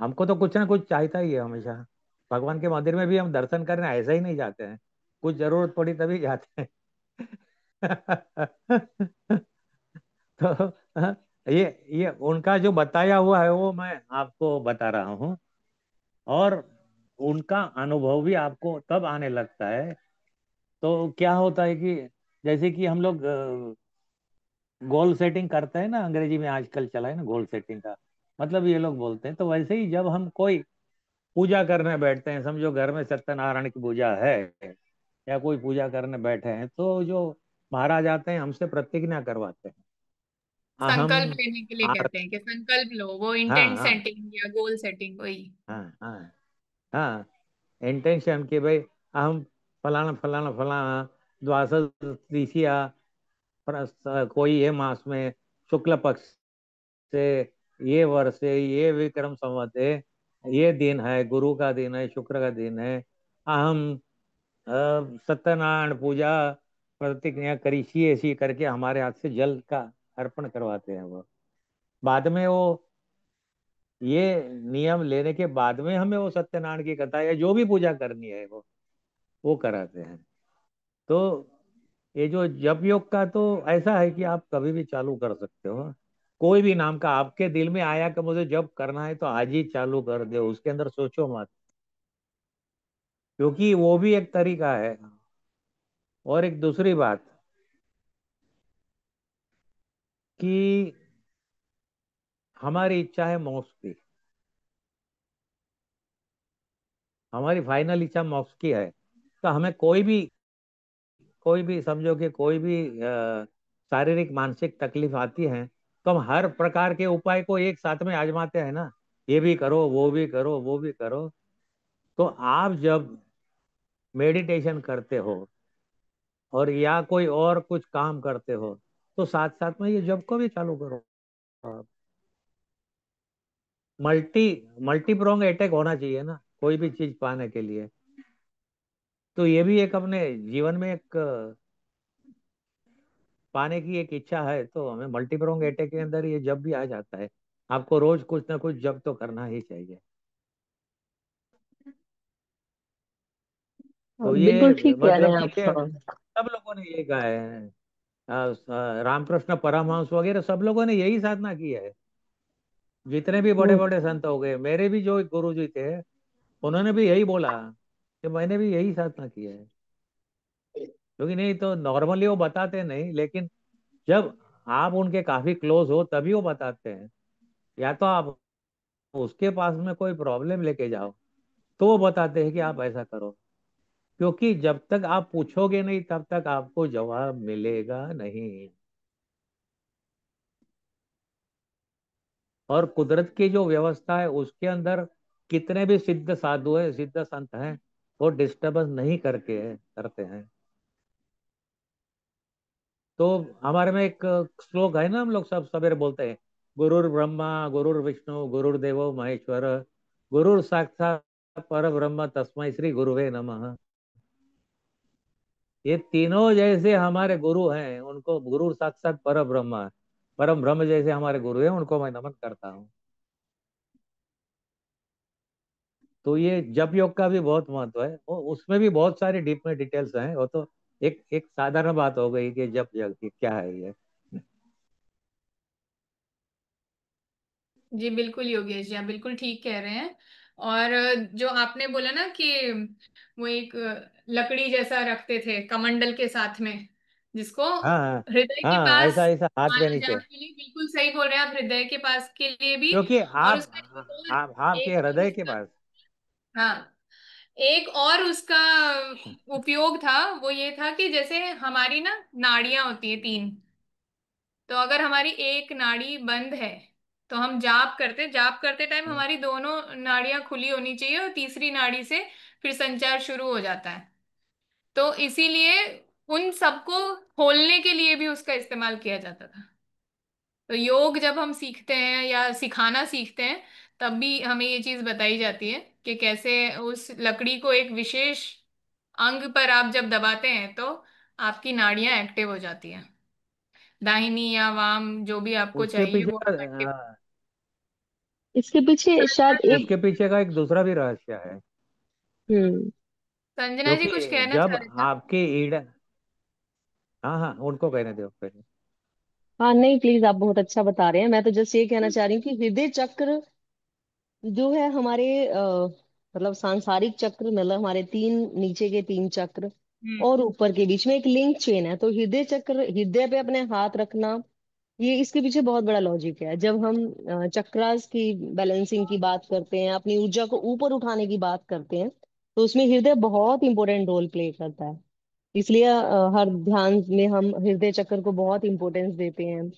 Speaker 3: हमको तो कुछ ना कुछ चाहता ही है हमेशा। भगवान के मंदिर में भी हम दर्शन करने ऐसे ही नहीं जाते हैं, कुछ जरूरत पड़ी तभी जाते हैं। तो ये उनका जो बताया हुआ है वो मैं आपको बता रहा हूँ। और उनका अनुभव भी आपको तब आने लगता है। तो क्या होता है कि जैसे कि हम लोग गोल सेटिंग करते हैं ना, अंग्रेजी में आजकल चला है ना गोल सेटिंग का, मतलब ये लोग बोलते हैं, तो वैसे ही जब हम कोई पूजा करने बैठते हैं, समझो घर में सत्यनारायण की पूजा है, या कोई पूजा करने बैठे हैं, तो जो महाराज आते हैं हमसे प्रतिज्ञा करवाते हैं। अहम
Speaker 1: संकल्प लेने के लिए
Speaker 3: आर
Speaker 1: कहते हैं कि संकल्प लो, वो
Speaker 3: हाँ
Speaker 1: इंटेंट
Speaker 3: हाँ
Speaker 1: सेटिंग या गोल सेटिंग वही।
Speaker 3: हाँ हाँ हाँ, इंटेंशन कि भाई हम फलाना फलाना फलाना द्वादश तिथिया, कोई ये मास में शुक्ल पक्ष से, ये वर्ष है, ये विक्रम संवत है, ये दिन है, गुरु का दिन है, शुक्र का दिन है, हम सत्यनारायण पूजा प्रतिज्ञा करी सी ऐसी करके हमारे हाथ से जल का अर्पण करवाते हैं वो। बाद में वो ये नियम लेने के बाद में हमें वो सत्यनारायण की कथा या जो भी पूजा करनी है वो कराते हैं। तो ये जो जप योग का तो ऐसा है कि आप कभी भी चालू कर सकते हो। कोई भी नाम का आपके दिल में आया कि मुझे जप करना है तो आज ही चालू कर दो, उसके अंदर सोचो मत, क्योंकि वो भी एक तरीका है। और एक दूसरी बात कि हमारी इच्छा है मोक्ष की, हमारी फाइनल इच्छा मोक्ष की है। तो हमें कोई भी समझो कि कोई भी शारीरिक मानसिक तकलीफ आती है, तो हम हर प्रकार के उपाय को एक साथ में आजमाते हैं ना, ये भी करो वो भी करो वो भी करो। तो आप जब मेडिटेशन करते हो और या कोई और कुछ काम करते हो, तो साथ साथ में ये जब को भी चालू करो आप। मल्टी मल्टी प्रोंग अटैक होना चाहिए ना कोई भी चीज पाने के लिए। तो ये भी एक अपने जीवन में एक पाने की एक इच्छा है, तो हमें मल्टीप्रोंग अटैक के अंदर ये जब भी आ जाता है। आपको रोज कुछ ना कुछ जब तो करना ही चाहिए। तो ये
Speaker 2: बिल्कुल ठीक कह रहे
Speaker 3: मतलब
Speaker 2: हैं
Speaker 3: कि
Speaker 2: आप।
Speaker 3: ये
Speaker 2: हाँ।
Speaker 3: सब लोगों ने ये कहा है। रामकृष्ण परमहंस वगैरह सब लोगों ने यही साधना की है। जितने भी बड़े
Speaker 2: हम्म।
Speaker 3: बड़े संत हो गए, मेरे भी जो गुरु जी थे, उन्होंने भी यही बोला कि मैंने भी यही साधना की है। क्योंकि नहीं तो नॉर्मली वो बताते नहीं, लेकिन जब आप उनके काफी क्लोज हो तभी वो बताते हैं। या तो आप उसके पास में कोई प्रॉब्लम लेके जाओ, तो वो बताते हैं कि आप ऐसा करो। क्योंकि जब तक आप पूछोगे नहीं तब तक आपको जवाब मिलेगा नहीं। और कुदरत की जो व्यवस्था है उसके अंदर कितने भी सिद्ध साधु है, सिद्ध संत हैं, वो डिस्टर्बेंस नहीं करते हैं। तो हमारे में एक श्लोक है ना, हम लोग सब सवेरे बोलते हैं, गुरुर ब्रह्मा गुरुर विष्णु गुरुर्देवो महेश्वर, गुरुर साक्षात पर ब्रह्म तस्मै श्री गुरुवे नमः। ये तीनों जैसे हमारे गुरु हैं, उनको गुरु साक्षात पर ब्रह्म, परम ब्रह्म जैसे हमारे गुरु हैं, उनको मैं नमन करता हूँ। तो ये जप योग का भी बहुत महत्व है, वो उसमें भी बहुत सारी डीप में डिटेल्स हैं। वो तो एक एक साधारण बात हो गई कि जप योग की क्या है ये।
Speaker 1: जी बिल्कुल योगेश जी, आप बिल्कुल ठीक कह रहे हैं। और जो आपने बोला ना कि वो एक लकड़ी जैसा रखते थे कमंडल के साथ में, जिसको
Speaker 3: हाँ हाँ
Speaker 1: हृदय के
Speaker 3: हाँ,
Speaker 1: पास
Speaker 3: ऐसा ऐसा हाथ के
Speaker 1: माना
Speaker 3: नीचे।
Speaker 1: जाने के लिए, बिल्कुल सही बोल रहे हैं आप, हृदय के पास के लिए भी।
Speaker 3: क्योंकि
Speaker 1: और
Speaker 3: आप
Speaker 1: उसका
Speaker 3: आपके
Speaker 1: एक और
Speaker 3: हृदय के
Speaker 1: उसका,
Speaker 3: पास।
Speaker 1: हाँ, एक और उसका उपयोग था, वो ये था कि जैसे हमारी ना नाड़ियां होती है तीन, तो अगर हमारी एक नाड़ी बंद है तो हम जाप करते टाइम हमारी दोनों नाड़ियां खुली होनी चाहिए और तीसरी नाड़ी से फिर संचार शुरू हो जाता है। तो इसीलिए उन सबको खोलने के लिए भी उसका इस्तेमाल किया जाता था। तो योग जब हम सीखते हैं या सिखाना सीखते हैं, तब भी हमें ये चीज बताई जाती है कि कैसे उस लकड़ी को एक विशेष अंग पर आप जब दबाते हैं तो आपकी नाड़ियां एक्टिव हो जाती हैं, दाहिनी या वाम जो भी आपको
Speaker 3: उसके
Speaker 1: चाहिए
Speaker 3: पीछे
Speaker 1: वो
Speaker 3: का
Speaker 1: आप एक्टिव।
Speaker 2: इसके पीछे शायद एक।
Speaker 3: उसके पीछे का एक दूसरा भी रहस्य है।
Speaker 2: हम्म।
Speaker 1: संजना जी
Speaker 3: क्योंकि
Speaker 1: कुछ कहना चाह
Speaker 3: जब
Speaker 1: रहे थे आप?
Speaker 3: आपकी ईड़, हाँ हाँ उनको कहने दो पहले।
Speaker 2: हाँ नहीं, प्लीज, आप बहुत अच्छा बता रहे हैं। मैं तो जस्ट ये कहना चाह रही हूँ कि हृदय चक्र जो है हमारे मतलब सांसारिक चक्र, मतलब हमारे तीन नीचे के तीन चक्र
Speaker 1: हम्म।
Speaker 2: और ऊपर के बीच में एक लिंक चेन है। तो हृदय चक्र, हृदय पे अपने हाथ रखना, ये इसके पीछे बहुत बड़ा लॉजिक है। जब हम चक्रास की बैलेंसिंग की बात करते हैं, अपनी ऊर्जा को ऊपर उठाने की बात करते हैं, तो उसमें हृदय बहुत इंपॉर्टेंट रोल प्ले करता है। इसलिए हर ध्यान में हम हृदय चक्र को बहुत इंपॉर्टेंस देते हैं।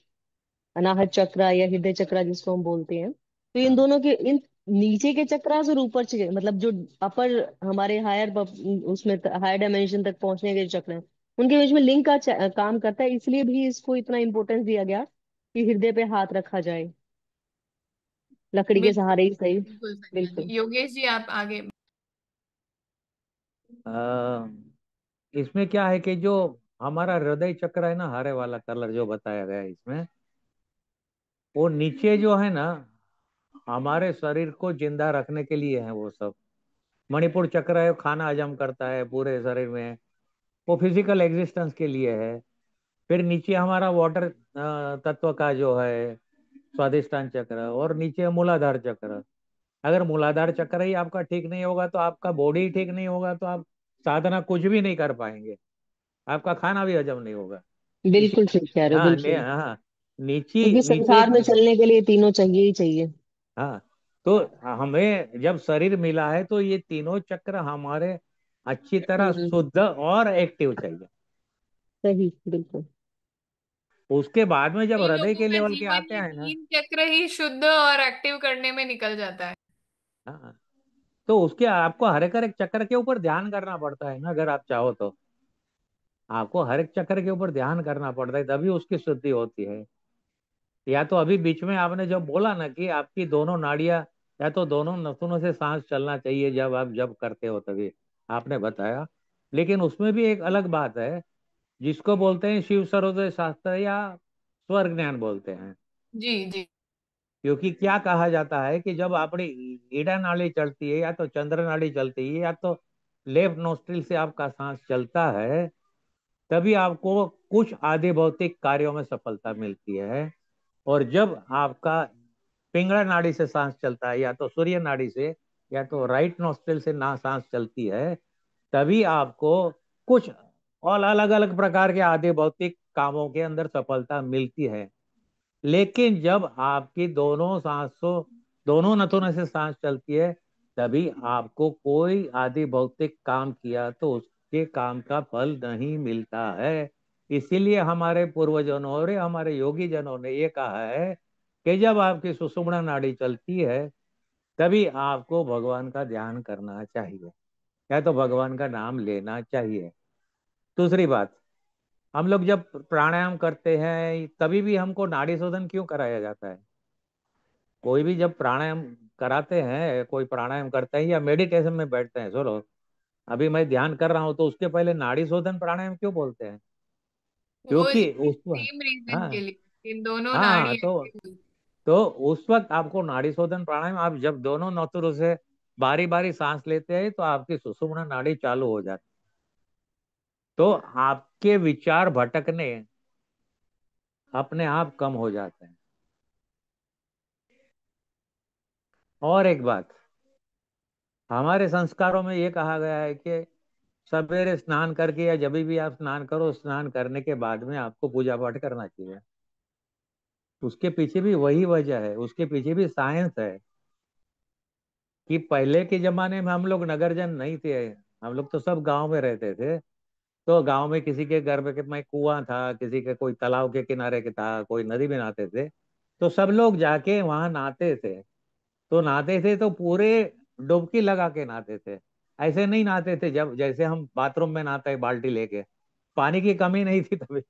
Speaker 2: अनाहत चक्र या हृदय चक्र जिसको हम बोलते हैं, तो इन
Speaker 3: हाँ,
Speaker 2: दोनों के, इन नीचे के चक्रास और ऊपर के, मतलब जो अपर हमारे हायर उसमें हायर डायमेंशन तक पहुंचने के जो चक्र हैं, उनके बीच में लिंक का काम करता है। इसलिए भी इसको इतना इंपॉर्टेंस दिया गया कि हृदय पे हाथ रखा जाए, लकड़ी के
Speaker 1: बिल्कुल
Speaker 2: सहारे ही सही।
Speaker 1: बिल्कुल संजना जी,
Speaker 2: बिल्कुल।
Speaker 1: योगेश जी आप आगे।
Speaker 3: अ, इसमें क्या है कि जो हमारा हृदय चक्र है ना, हरे वाला कलर जो बताया गया है इसमें, वो नीचे जो है ना, हमारे शरीर को जिंदा रखने के लिए है वो सब। मणिपुर चक्र है, खाना हजम करता है पूरे शरीर में, वो फिजिकल एग्जिस्टेंस के लिए है। फिर नीचे हमारा वाटर तत्व का जो है स्वादिष्टान चक्र, और नीचे मूलाधार चक्र। अगर मूलाधार चक्र ही आपका ठीक नहीं होगा तो आपका बॉडी ही ठीक नहीं होगा, तो आप साधना कुछ भी नहीं कर पाएंगे, आपका खाना भी हजम नहीं होगा। इसी
Speaker 2: बिल्कुल ठीक कह रहे हो, बिल्कुल।
Speaker 3: हाँ, नीचे
Speaker 2: क्योंकि
Speaker 3: नीचे।
Speaker 2: संसार में चलने के लिए तीनों चाहिए ही चाहिए।
Speaker 3: हाँ, तो हमें जब शरीर मिला है तो ये तीनों चक्र हमारे अच्छी तरह
Speaker 2: हम्म।
Speaker 3: शुद्ध और एक्टिव चाहिए।
Speaker 2: सही, बिल्कुल।
Speaker 3: उसके बाद में जब
Speaker 1: कई
Speaker 3: हृदय
Speaker 1: लोगों
Speaker 3: के
Speaker 1: का
Speaker 3: लेवल के
Speaker 1: जीवन
Speaker 3: आते
Speaker 1: ये
Speaker 3: हैं ना,
Speaker 1: तीन चक्र ही शुद्ध और एक्टिव करने में निकल जाता है।
Speaker 3: हाँ, तो उसके आपको हर एक चक्र के ऊपर ध्यान करना पड़ता है ना, अगर आप चाहो तो आपको हर एक चक्र के ऊपर ध्यान करना पड़ता है, तभी उसकी शुद्धि होती है। या तो अभी बीच में आपने जब बोला ना कि आपकी दोनों नाड़ियां, या तो दोनों नसों से सांस चलना चाहिए जब आप जब करते हो तभी, आपने बताया। लेकिन उसमें भी एक अलग बात है, जिसको बोलते हैं शिव सर्वोदय शास्त्र या स्वर्ग ज्ञान बोलते हैं।
Speaker 1: जी जी।
Speaker 3: क्योंकि क्या कहा जाता है कि जब अपनी ईड़ा नाड़ी चलती है, या तो चंद्र नाड़ी चलती है, या तो लेफ्ट नोस्ट्रिल से आपका सांस चलता है, तभी आपको कुछ आधि भौतिक कार्यों में सफलता मिलती है। और जब आपका पिंगला नाड़ी से सांस चलता है, या तो सूर्य नाड़ी से, या तो राइट नोस्ट्रिल से ना सांस चलती है, तभी आपको कुछ और अलग अलग प्रकार के आधि भौतिक कामों के अंदर सफलता मिलती है। लेकिन जब आपकी दोनों नथुनों से सांस चलती है, तभी आपको कोई आदि भौतिक काम किया तो उसके काम का फल नहीं मिलता है। इसीलिए हमारे पूर्वजों और हमारे योगी जनों ने ये कहा है कि जब आपकी सुषुम्ना नाड़ी चलती है, तभी आपको भगवान का ध्यान करना चाहिए, या तो भगवान का नाम लेना चाहिए। दूसरी बात, हम लोग जब प्राणायाम करते हैं तभी भी हमको नाड़ी शोधन क्यों कराया जाता है? कोई भी जब प्राणायाम कराते हैं, कोई प्राणायाम करते हैं या मेडिटेशन में बैठते हैं, चलो अभी मैं ध्यान कर रहा हूं, तो उसके पहले नाड़ी शोधन प्राणायाम क्यों बोलते हैं?
Speaker 1: वो
Speaker 3: क्योंकि उस
Speaker 1: सेम रीजन के
Speaker 3: हाँ,
Speaker 1: लिए इन दोनों नाड़ी
Speaker 3: हाँ,
Speaker 1: एक्टिव हुई।
Speaker 3: तो उस वक्त आपको नाड़ी शोधन प्राणायाम, आप जब दोनों नौतुरों से बारी बारी सांस लेते हैं तो आपकी सुषुम्ना नाड़ी चालू हो जाती, तो आपके विचार भटकने अपने आप कम हो जाते हैं। और एक बात, हमारे संस्कारों में ये कहा गया है कि सवेरे स्नान करके, या जब भी आप स्नान करो, स्नान करने के बाद में आपको पूजा पाठ करना चाहिए। उसके पीछे भी वही वजह है, उसके पीछे भी साइंस है कि पहले के जमाने में हम लोग नगरजन नहीं थे, हम लोग तो सब गांव में रहते थे। तो गांव में किसी के घर में कुआं था, किसी के कोई तालाब के किनारे के था, कोई नदी में नहाते थे, तो सब लोग जाके वहां नहाते थे। तो नहाते थे तो पूरे डुबकी लगा के नहाते थे, ऐसे नहीं नहाते थे जब जैसे हम बाथरूम में नहाते हैं बाल्टी लेके। पानी की कमी नहीं थी तभी।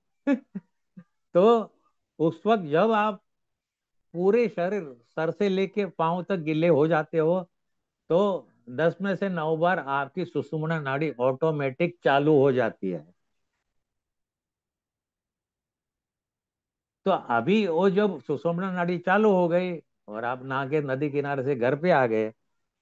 Speaker 3: तो उस वक्त जब आप पूरे शरीर सर से लेके पांव तक गिले हो जाते हो, तो 10 में से 9 बार आपकी सुषुम्ना नाड़ी ऑटोमेटिक चालू हो जाती है। तो अभी वो जब सुषुम्ना नाड़ी चालू हो गई और आप नहा के नदी किनारे से घर पे आ गए,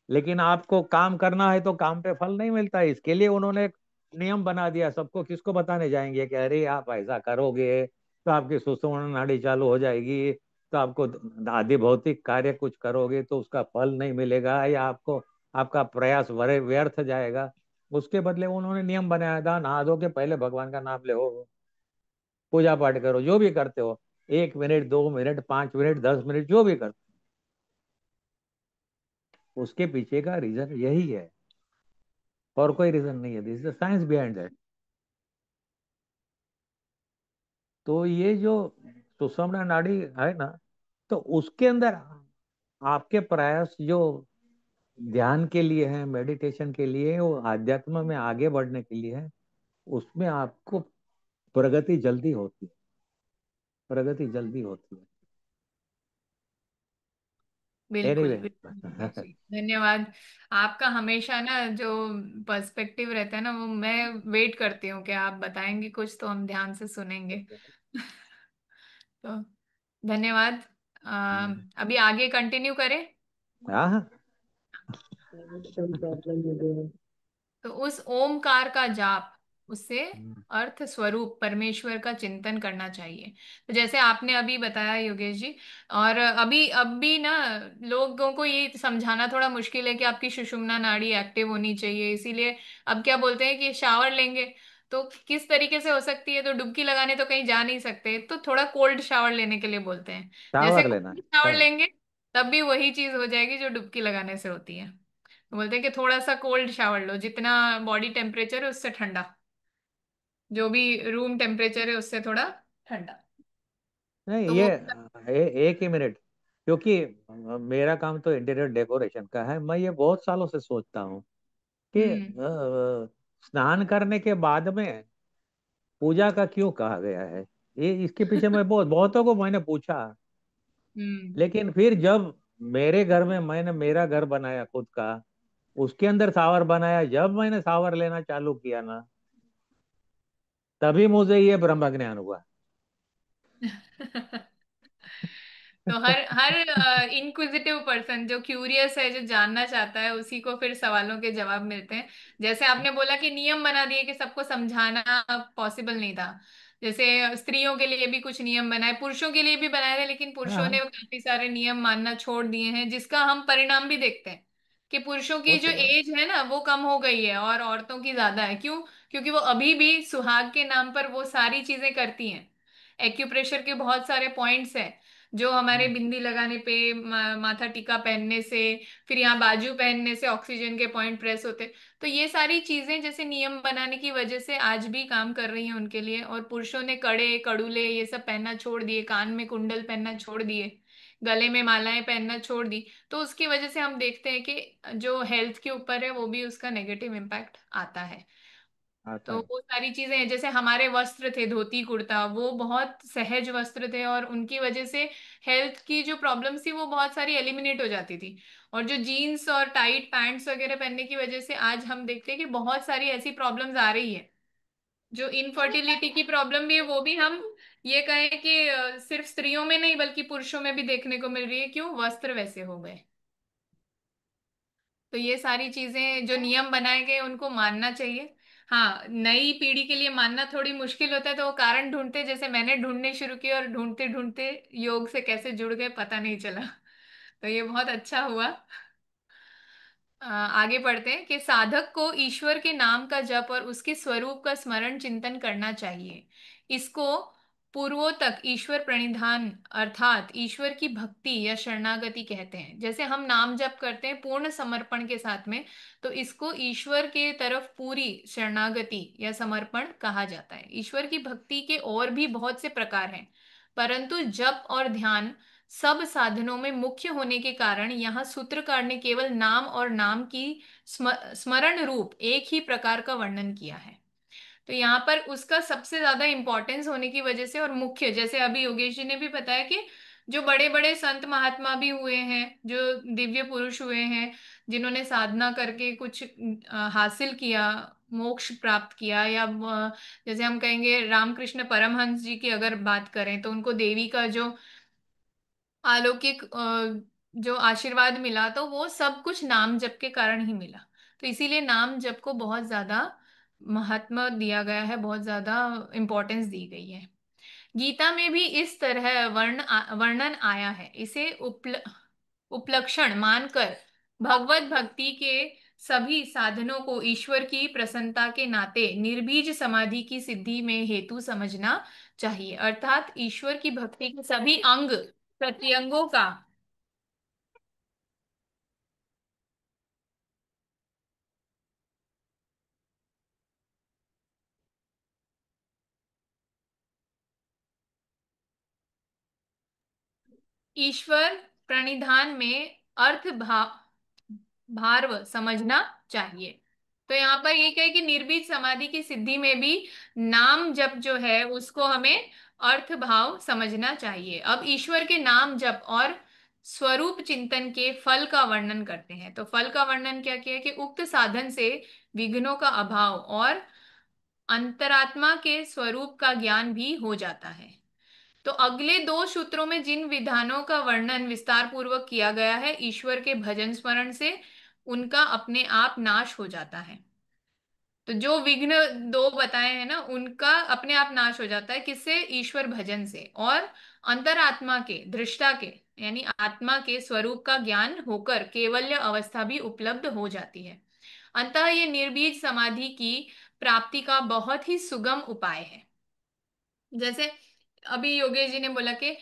Speaker 3: लेकिन आपको काम करना है तो काम पे फल नहीं मिलता है। इसके लिए उन्होंने एक नियम बना दिया, सबको किसको बताने जाएंगे कि अरे आप ऐसा करोगे तो आपकी सुषुम्ना नाड़ी चालू हो जाएगी, तो आपको आदि भौतिक कार्य कुछ करोगे तो उसका फल नहीं मिलेगा, या आपको आपका प्रयास व्यर्थ जाएगा। उसके बदले उन्होंने नियम बनाया था, नहा धो के पहले भगवान का नाम ले, पूजा पाठ करो, जो भी करते हो, 1 मिनट, 2 मिनट, 5 मिनट, 10 मिनट, जो भी करते हो, उसके पीछे का रीजन यही है, और कोई रीजन नहीं है। This is the science behind that. तो ये जो सुषुम्ना नाड़ी है ना, तो उसके अंदर आपके प्रयास जो ध्यान के लिए है, मेडिटेशन के लिए, वो आध्यात्म में आगे बढ़ने के लिए है, उसमें आपको प्रगति जल्दी होती है, प्रगति जल्दी होती है।
Speaker 1: बिल्कुल
Speaker 3: एनीवे।
Speaker 1: बिल्कुल योगेश जी, धन्यवाद। आपका हमेशा ना जो पर्सपेक्टिव रहता है ना, वो मैं वेट करती हूँ कि आप बताएंगे कुछ तो हम ध्यान से सुनेंगे। तो धन्यवाद। अभी आगे कंटिन्यू करें।
Speaker 3: हाँ हाँ।
Speaker 2: प्रॉब्लम हो गया।
Speaker 1: तो उस ओमकार का जाप, उससे अर्थ स्वरूप परमेश्वर का चिंतन करना चाहिए। तो जैसे आपने अभी बताया योगेश जी, और अभी ना लोगों को ये समझाना थोड़ा मुश्किल है कि आपकी सुषुम्ना नाड़ी एक्टिव होनी चाहिए, इसीलिए अब क्या बोलते हैं कि शावर लेंगे तो किस तरीके से हो सकती है, तो डुबकी लगाने तो कहीं जा नहीं सकते, तो थोड़ा कोल्ड शावर लेने के लिए बोलते हैं। जैसे
Speaker 3: शावर लेना
Speaker 1: कोल्ड शावर
Speaker 3: शावर।
Speaker 1: लेंगे तब भी वही चीज हो जाएगी जो डुबकी लगाने से होती है। तो बोलते हैं कि थोड़ा सा कोल्ड शावर लो, जितना बॉडी टेम्परेचर है उससे ठंडा, जो भी रूम टेम्परेचर है उससे थोड़ा ठंडा।
Speaker 3: नहीं
Speaker 1: तो
Speaker 3: ये
Speaker 1: वो
Speaker 3: एक ही मिनट, क्योंकि मेरा काम तो इंटीरियर डेकोरेशन का है। मैं ये बहुत सालों से सोचता हूँ कि
Speaker 1: हम्म
Speaker 3: स्नान करने के बाद में पूजा का क्यों कहा गया है। ये इसके पीछे मैं बहुतों को मैंने पूछा।
Speaker 1: हम्म
Speaker 3: लेकिन फिर जब मेरे घर में मैंने मेरा घर बनाया खुद का, उसके अंदर शावर बनाया, जब मैंने शावर लेना चालू किया ना, तभी मुझे ये ब्रह्म ज्ञान हुआ।
Speaker 1: तो हर हर इंक्विजिटिव पर्सन जो क्यूरियस है, जो जानना चाहता है, उसी को फिर सवालों के जवाब मिलते हैं। जैसे आपने बोला कि नियम बना दिए कि सबको समझाना पॉसिबल नहीं था, जैसे स्त्रियों के लिए भी कुछ नियम बनाए, पुरुषों के लिए भी बनाए थे, लेकिन पुरुषों ने
Speaker 3: हाँ,
Speaker 1: काफी सारे नियम मानना छोड़ दिए हैं, जिसका हम परिणाम भी देखते हैं कि पुरुषों
Speaker 3: वो
Speaker 1: की जो
Speaker 3: तो है।
Speaker 1: एज है ना वो कम हो गई है और औरतों की ज्यादा है। क्यों? क्योंकि वो अभी भी सुहाग के नाम पर वो सारी चीजें करती हैं। एक्यूप्रेशर के बहुत सारे पॉइंट्स हैं जो हमारे बिंदी लगाने पे, माथा टीका पहनने से, फिर यहाँ बाजू पहनने से ऑक्सीजन के पॉइंट प्रेस होते। तो ये सारी चीजें जैसे नियम बनाने की वजह से आज भी काम कर रही हैं उनके लिए, और पुरुषों ने कड़े कड़ूले ये सब पहनना छोड़ दिए, कान में कुंडल पहनना छोड़ दिए, गले में मालाएं पहनना छोड़ दी। तो उसकी वजह से हम देखते हैं कि जो हेल्थ के ऊपर है वो भी उसका नेगेटिव इम्पैक्ट आता है।
Speaker 3: आता
Speaker 1: तो
Speaker 3: है।
Speaker 1: वो सारी चीजें हैं, जैसे हमारे वस्त्र थे धोती कुर्ता, वो बहुत सहज वस्त्र थे और उनकी वजह से हेल्थ की जो प्रॉब्लम्स थी वो बहुत सारी एलिमिनेट हो जाती थी। और जो जीन्स और टाइट पैंट्स वगैरह पहनने की वजह से आज हम देखते हैं कि बहुत सारी ऐसी प्रॉब्लम्स आ रही है। जो इनफर्टिलिटी की प्रॉब्लम भी है वो भी हम ये कहें कि सिर्फ स्त्रियों में नहीं बल्कि पुरुषों में भी देखने को मिल रही है। क्यों? वस्त्र वैसे हो गए। तो ये सारी चीजें जो नियम बनाए गए उनको मानना चाहिए। हाँ, नई पीढ़ी के लिए मानना थोड़ी मुश्किल होता है, तो वो कारण ढूंढते, जैसे मैंने ढूंढने शुरू किए और ढूंढते ढूंढते योग से कैसे जुड़ गए पता नहीं चला। तो ये बहुत अच्छा हुआ। आगे बढ़ते हैं कि साधक को ईश्वर के नाम का जप और उसके स्वरूप का स्मरण चिंतन करना चाहिए। इसको पूर्वोतक ईश्वर प्रणिधान अर्थात ईश्वर की भक्ति या शरणागति कहते हैं। जैसे हम नाम जप करते हैं पूर्ण समर्पण के साथ में, तो इसको ईश्वर के तरफ पूरी शरणागति या समर्पण कहा जाता है। ईश्वर की भक्ति के और भी बहुत से प्रकार हैं, परंतु जप और ध्यान सब साधनों में मुख्य होने के कारण यहाँ सूत्रकार ने केवल नाम और नाम की स्मरण रूप एक ही प्रकार का वर्णन किया है। तो यहाँ पर उसका सबसे ज्यादा इंपॉर्टेंस होने की वजह से और मुख्य, जैसे अभी योगेश जी ने भी बताया कि जो बड़े बड़े संत महात्मा भी हुए हैं, जो दिव्य पुरुष हुए हैं, जिन्होंने साधना करके कुछ हासिल किया, मोक्ष प्राप्त किया, या जैसे हम कहेंगे रामकृष्ण परमहंस जी की अगर बात करें तो उनको देवी का जो अलौकिक जो आशीर्वाद मिला, तो वो सब कुछ नाम जप के कारण ही मिला। तो इसीलिए नाम जप को बहुत ज्यादा महत्व दिया गया है, बहुत ज्यादा इंपॉर्टेंस दी गई है। गीता में भी इस तरह वर्णन आया है। इसे उपलक्षण मानकर भगवत भक्ति के सभी साधनों को ईश्वर की प्रसन्नता के नाते निर्बीज समाधि की सिद्धि में हेतु समझना चाहिए। अर्थात ईश्वर की भक्ति के सभी अंग प्रत्यंगों का ईश्वर प्रणिधान में अर्थ भार्व समझना चाहिए। तो यहाँ पर ये कहे कि निर्भीक समाधि की सिद्धि में भी नाम जप जो है उसको हमें अर्थ भाव समझना चाहिए। अब ईश्वर के नाम जप और स्वरूप चिंतन के फल का वर्णन करते हैं। तो फल का वर्णन क्या किया कि उक्त साधन से विघ्नों का अभाव और अंतरात्मा के स्वरूप का ज्ञान भी हो जाता है। तो अगले दो सूत्रों में जिन विधानों का वर्णन विस्तार पूर्वक किया गया है, ईश्वर के भजन स्मरण से उनका अपने आप नाश हो जाता है। तो जो विघ्न दो बताए हैं ना, उनका अपने आप नाश हो जाता है, किससे? ईश्वर भजन से। और अंतरात्मा के, दृष्टा के, यानी आत्मा के स्वरूप का ज्ञान होकर केवल्य अवस्था भी उपलब्ध हो जाती है। अतः ये निर्बीज समाधि की प्राप्ति का बहुत ही सुगम उपाय है। जैसे अभी योगेश जी ने बोला कि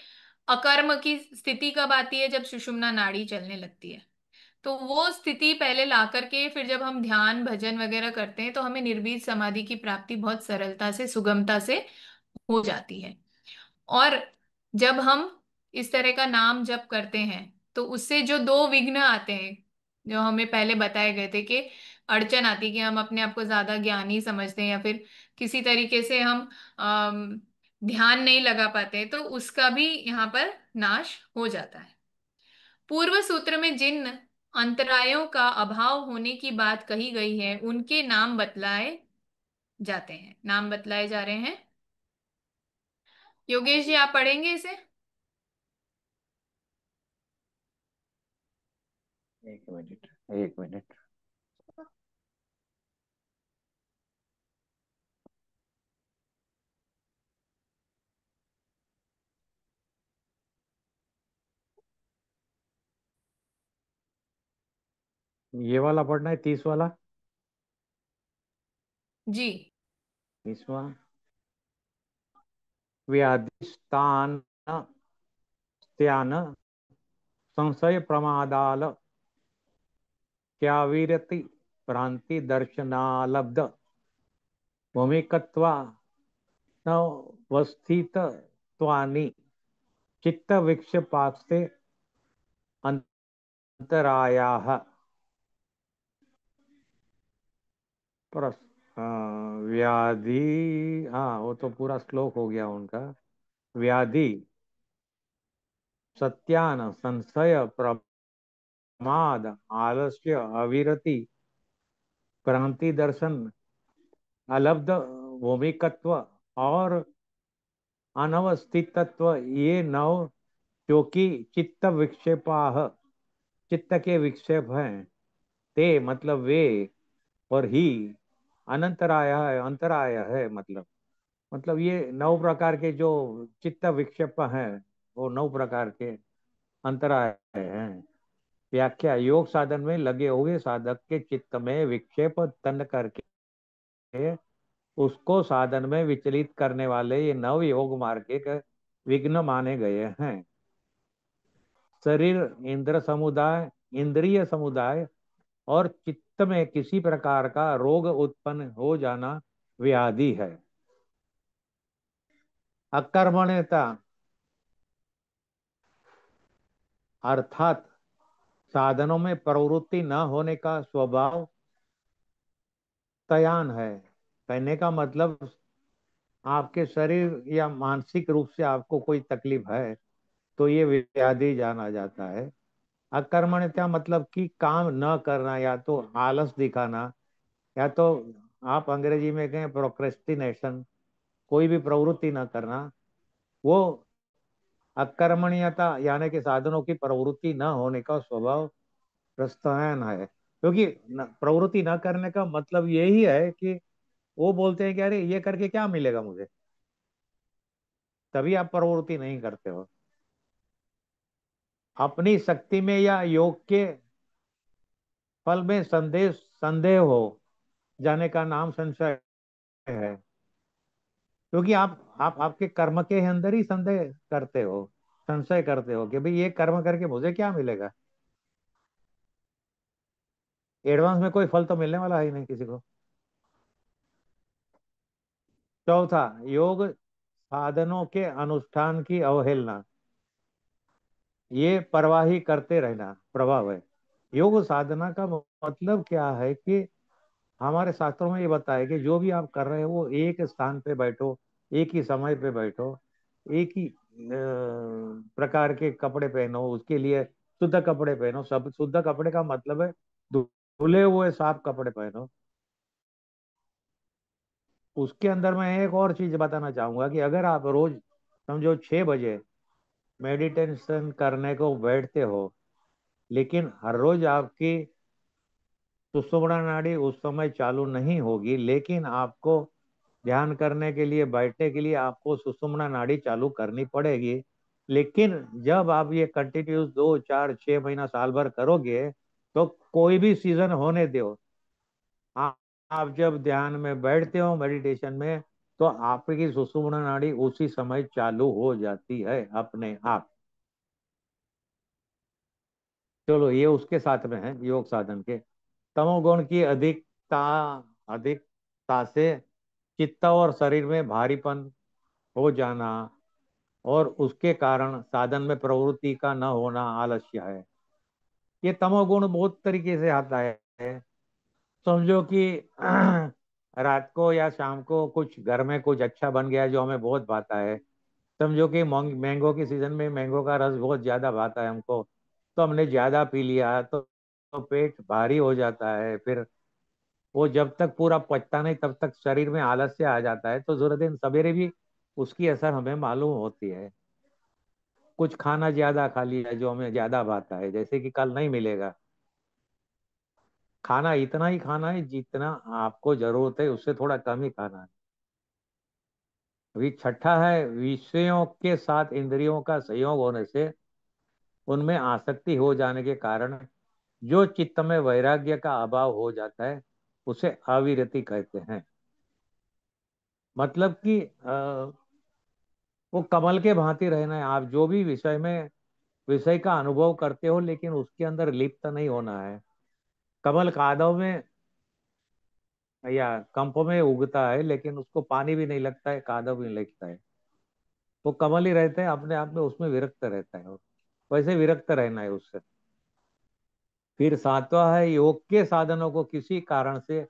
Speaker 1: अकर्म की स्थिति कब आती है? जब सुषुम्ना नाड़ी चलने लगती है। तो वो स्थिति पहले ला करके फिर जब हम ध्यान भजन वगैरह करते हैं तो हमें निर्बीज समाधि की प्राप्ति बहुत सरलता से, सुगमता से हो जाती है। और जब हम इस तरह का नाम जप करते हैं तो उससे जो दो विघ्न आते हैं, जो हमें पहले बताए गए थे कि अड़चन आती है कि हम अपने आप को ज्यादा ज्ञानी समझते हैं या फिर किसी तरीके से हम ध्यान नहीं लगा पाते, तो उसका भी यहाँ पर नाश हो जाता है। पूर्व सूत्र में जिन अंतरायों का अभाव होने की बात कही गई है उनके नाम बतलाए जाते हैं, नाम बतलाए जा रहे हैं। योगेश जी, आप पढ़ेंगे इसे?
Speaker 3: एक मिनट, एक मिनट। ये वाला पढ़ना है, 30 वाला।
Speaker 1: जी।
Speaker 3: 30वां। व्याधिष्ठान त्यान संशय प्रमादाल क्या वीरति भ्रांति दर्शनालब्ध भूमिकत्वा नवस्थितत्वानि चित्त विक्षेपास्ते अंतरायाः। पर व्याधि, हाँ वो तो पूरा श्लोक हो गया उनका। व्याधि सत्यान संशय प्रमाद आलस्य अविरति क्रांति दर्शन अलब्ध भूमिकत्व और अनवस्थितत्व, ये नव जो कि चित्त विक्षेपाह, चित्त के विक्षेप हैं, ते मतलब वे, और ही अनंतराय है, अंतराय है, मतलब ये 9 प्रकार के जो चित्त विक्षेप हैं, वो 9 प्रकार के अंतराय हैं। व्याख्या: योग साधन में लगे हुए साधक के चित्त में विक्षेप उत्पन्न करके उसको साधन में विचलित करने वाले ये 9 योग मार्ग के विघ्न माने गए हैं। शरीर, इंद्रिय समुदाय और चित्त में किसी प्रकार का रोग उत्पन्न हो जाना व्याधि है। अकर्मण्यता अर्थात साधनों में प्रवृत्ति न होने का स्वभाव तयान है। कहने का मतलब, आपके शरीर या मानसिक रूप से आपको कोई तकलीफ है तो ये व्याधि जाना जाता है। अकर्मण्यता मतलब कि काम न करना, या तो आलस दिखाना, या तो आप अंग्रेजी में कहें प्रोक्रेस्टिनेशन, कोई भी प्रवृत्ति न करना, वो अकर्मण्यता यानी कि साधनों की प्रवृत्ति न होने का स्वभाव प्रस्थान है। क्योंकि प्रवृत्ति न करने का मतलब यही है कि वो बोलते हैं कि अरे ये करके क्या मिलेगा मुझे, तभी आप प्रवृत्ति नहीं करते हो। अपनी शक्ति में या योग के फल में संदेह हो जाने का नाम संशय है। क्योंकि आप आपके कर्म के अंदर ही संदेह करते हो, संशय करते हो कि भाई ये कर्म करके मुझे क्या मिलेगा। एडवांस में कोई फल तो मिलने वाला है ही नहीं किसी को। चौथा, योग साधनों के अनुष्ठान की अवहेलना, ये परवाही करते रहना प्रभाव है। योग साधना का मतलब क्या है कि हमारे शास्त्रों में ये बताया कि जो भी आप कर रहे हो वो एक स्थान पे बैठो, एक ही समय पे बैठो, एक ही प्रकार के कपड़े पहनो, उसके लिए शुद्ध कपड़े पहनो। सब शुद्ध कपड़े का मतलब है धुले हुए साफ कपड़े पहनो। उसके अंदर मैं एक और चीज बताना चाहूंगा कि अगर आप रोज समझो 6 बजे मेडिटेशन करने को बैठते हो, लेकिन हर रोज आपकी सुषुम्ना नाड़ी उस समय चालू नहीं होगी, लेकिन आपको ध्यान करने के लिए, बैठने के लिए आपको सुषुम्ना नाड़ी चालू करनी पड़ेगी। लेकिन जब आप ये कंटिन्यूस 2 4 6 महीना साल भर करोगे, तो कोई भी सीजन होने दो, आप आप जब ध्यान में बैठते हो मेडिटेशन में, तो आपकी सुषुम्ना नाड़ी उसी समय चालू हो जाती है अपने आप। चलो, ये उसके साथ में है योग साधन के। तमोगुण की अधिकता से चित्त और शरीर में भारीपन हो जाना, और उसके कारण साधन में प्रवृत्ति का न होना आलस्य है। ये तमोगुण बहुत तरीके से आता है। समझो कि रात को या शाम को कुछ घर में कुछ अच्छा बन गया जो हमें बहुत भाता है। समझो कि मैंगो की सीजन में मैंगो का रस बहुत ज्यादा भाता है हमको, तो हमने ज्यादा पी लिया, तो पेट भारी हो जाता है। फिर वो जब तक पूरा पचता नहीं तब तक शरीर में आलस्य आ जाता है, तो दूसरे दिन सवेरे भी उसकी असर हमें मालूम होती है। कुछ खाना ज्यादा खा लिया जो हमें ज्यादा भाता है, जैसे कि कल नहीं मिलेगा। खाना इतना ही खाना है जितना आपको जरूरत है, उससे थोड़ा कम ही खाना है। अभी छठा है, विषयों के साथ इंद्रियों का संयोग होने से उनमें आसक्ति हो जाने के कारण जो चित्त में वैराग्य का अभाव हो जाता है, उसे अविरति कहते हैं। मतलब कि वो कमल के भांति रहना है। आप जो भी विषय में विषय का अनुभव करते हो, लेकिन उसके अंदर लिप्त नहीं होना है। कमल कादव में या कंप में उगता है, लेकिन उसको पानी भी नहीं लगता है, कादव भी नहीं लगता है। वो कमल ही रहता है अपने आप में, उसमें विरक्त रहता है। वैसे विरक्त रहना है उससे। फिर सातवां है, योग के साधनों को किसी कारण से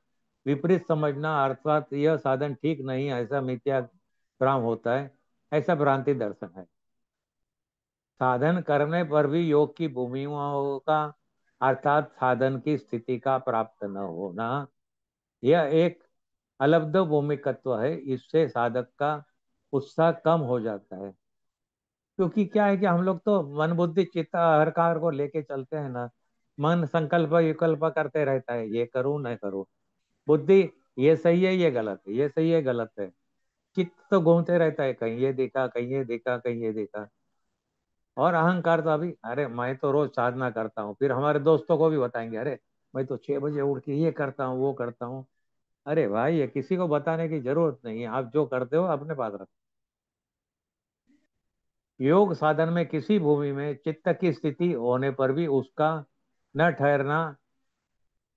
Speaker 3: विपरीत समझना, अर्थात यह साधन ठीक नहीं है, ऐसा मिथ्या भ्रम होता है, ऐसा भ्रांति दर्शन है। साधन करने पर भी योग की भूमिकाओं का, अर्थात साधन की स्थिति का प्राप्त न होना, यह एक अलब्ध भूमिकत्व है। इससे साधक का उत्साह कम हो जाता है। क्योंकि क्या है कि हम लोग तो मन बुद्धि चित्त अहंकार को लेके चलते हैं ना। मन संकल्प विकल्प करते रहता है, ये करूं न करूं। बुद्धि ये सही है ये गलत है, ये सही है गलत है। चित्त तो घूमते रहता है, कहीं ये देखा, कहीं ये देखा, कहीं ये देखा। और अहंकार तो अभी, अरे मैं तो रोज साधना करता हूँ, फिर हमारे दोस्तों को भी बताएंगे, अरे मैं तो 6 बजे उठ के ये करता हूँ वो करता हूँ। अरे भाई, ये किसी को बताने की जरूरत नहीं है, आप जो करते हो अपने पास रखो। योग साधन में किसी भूमि में चित्त की स्थिति होने पर भी उसका न ठहरना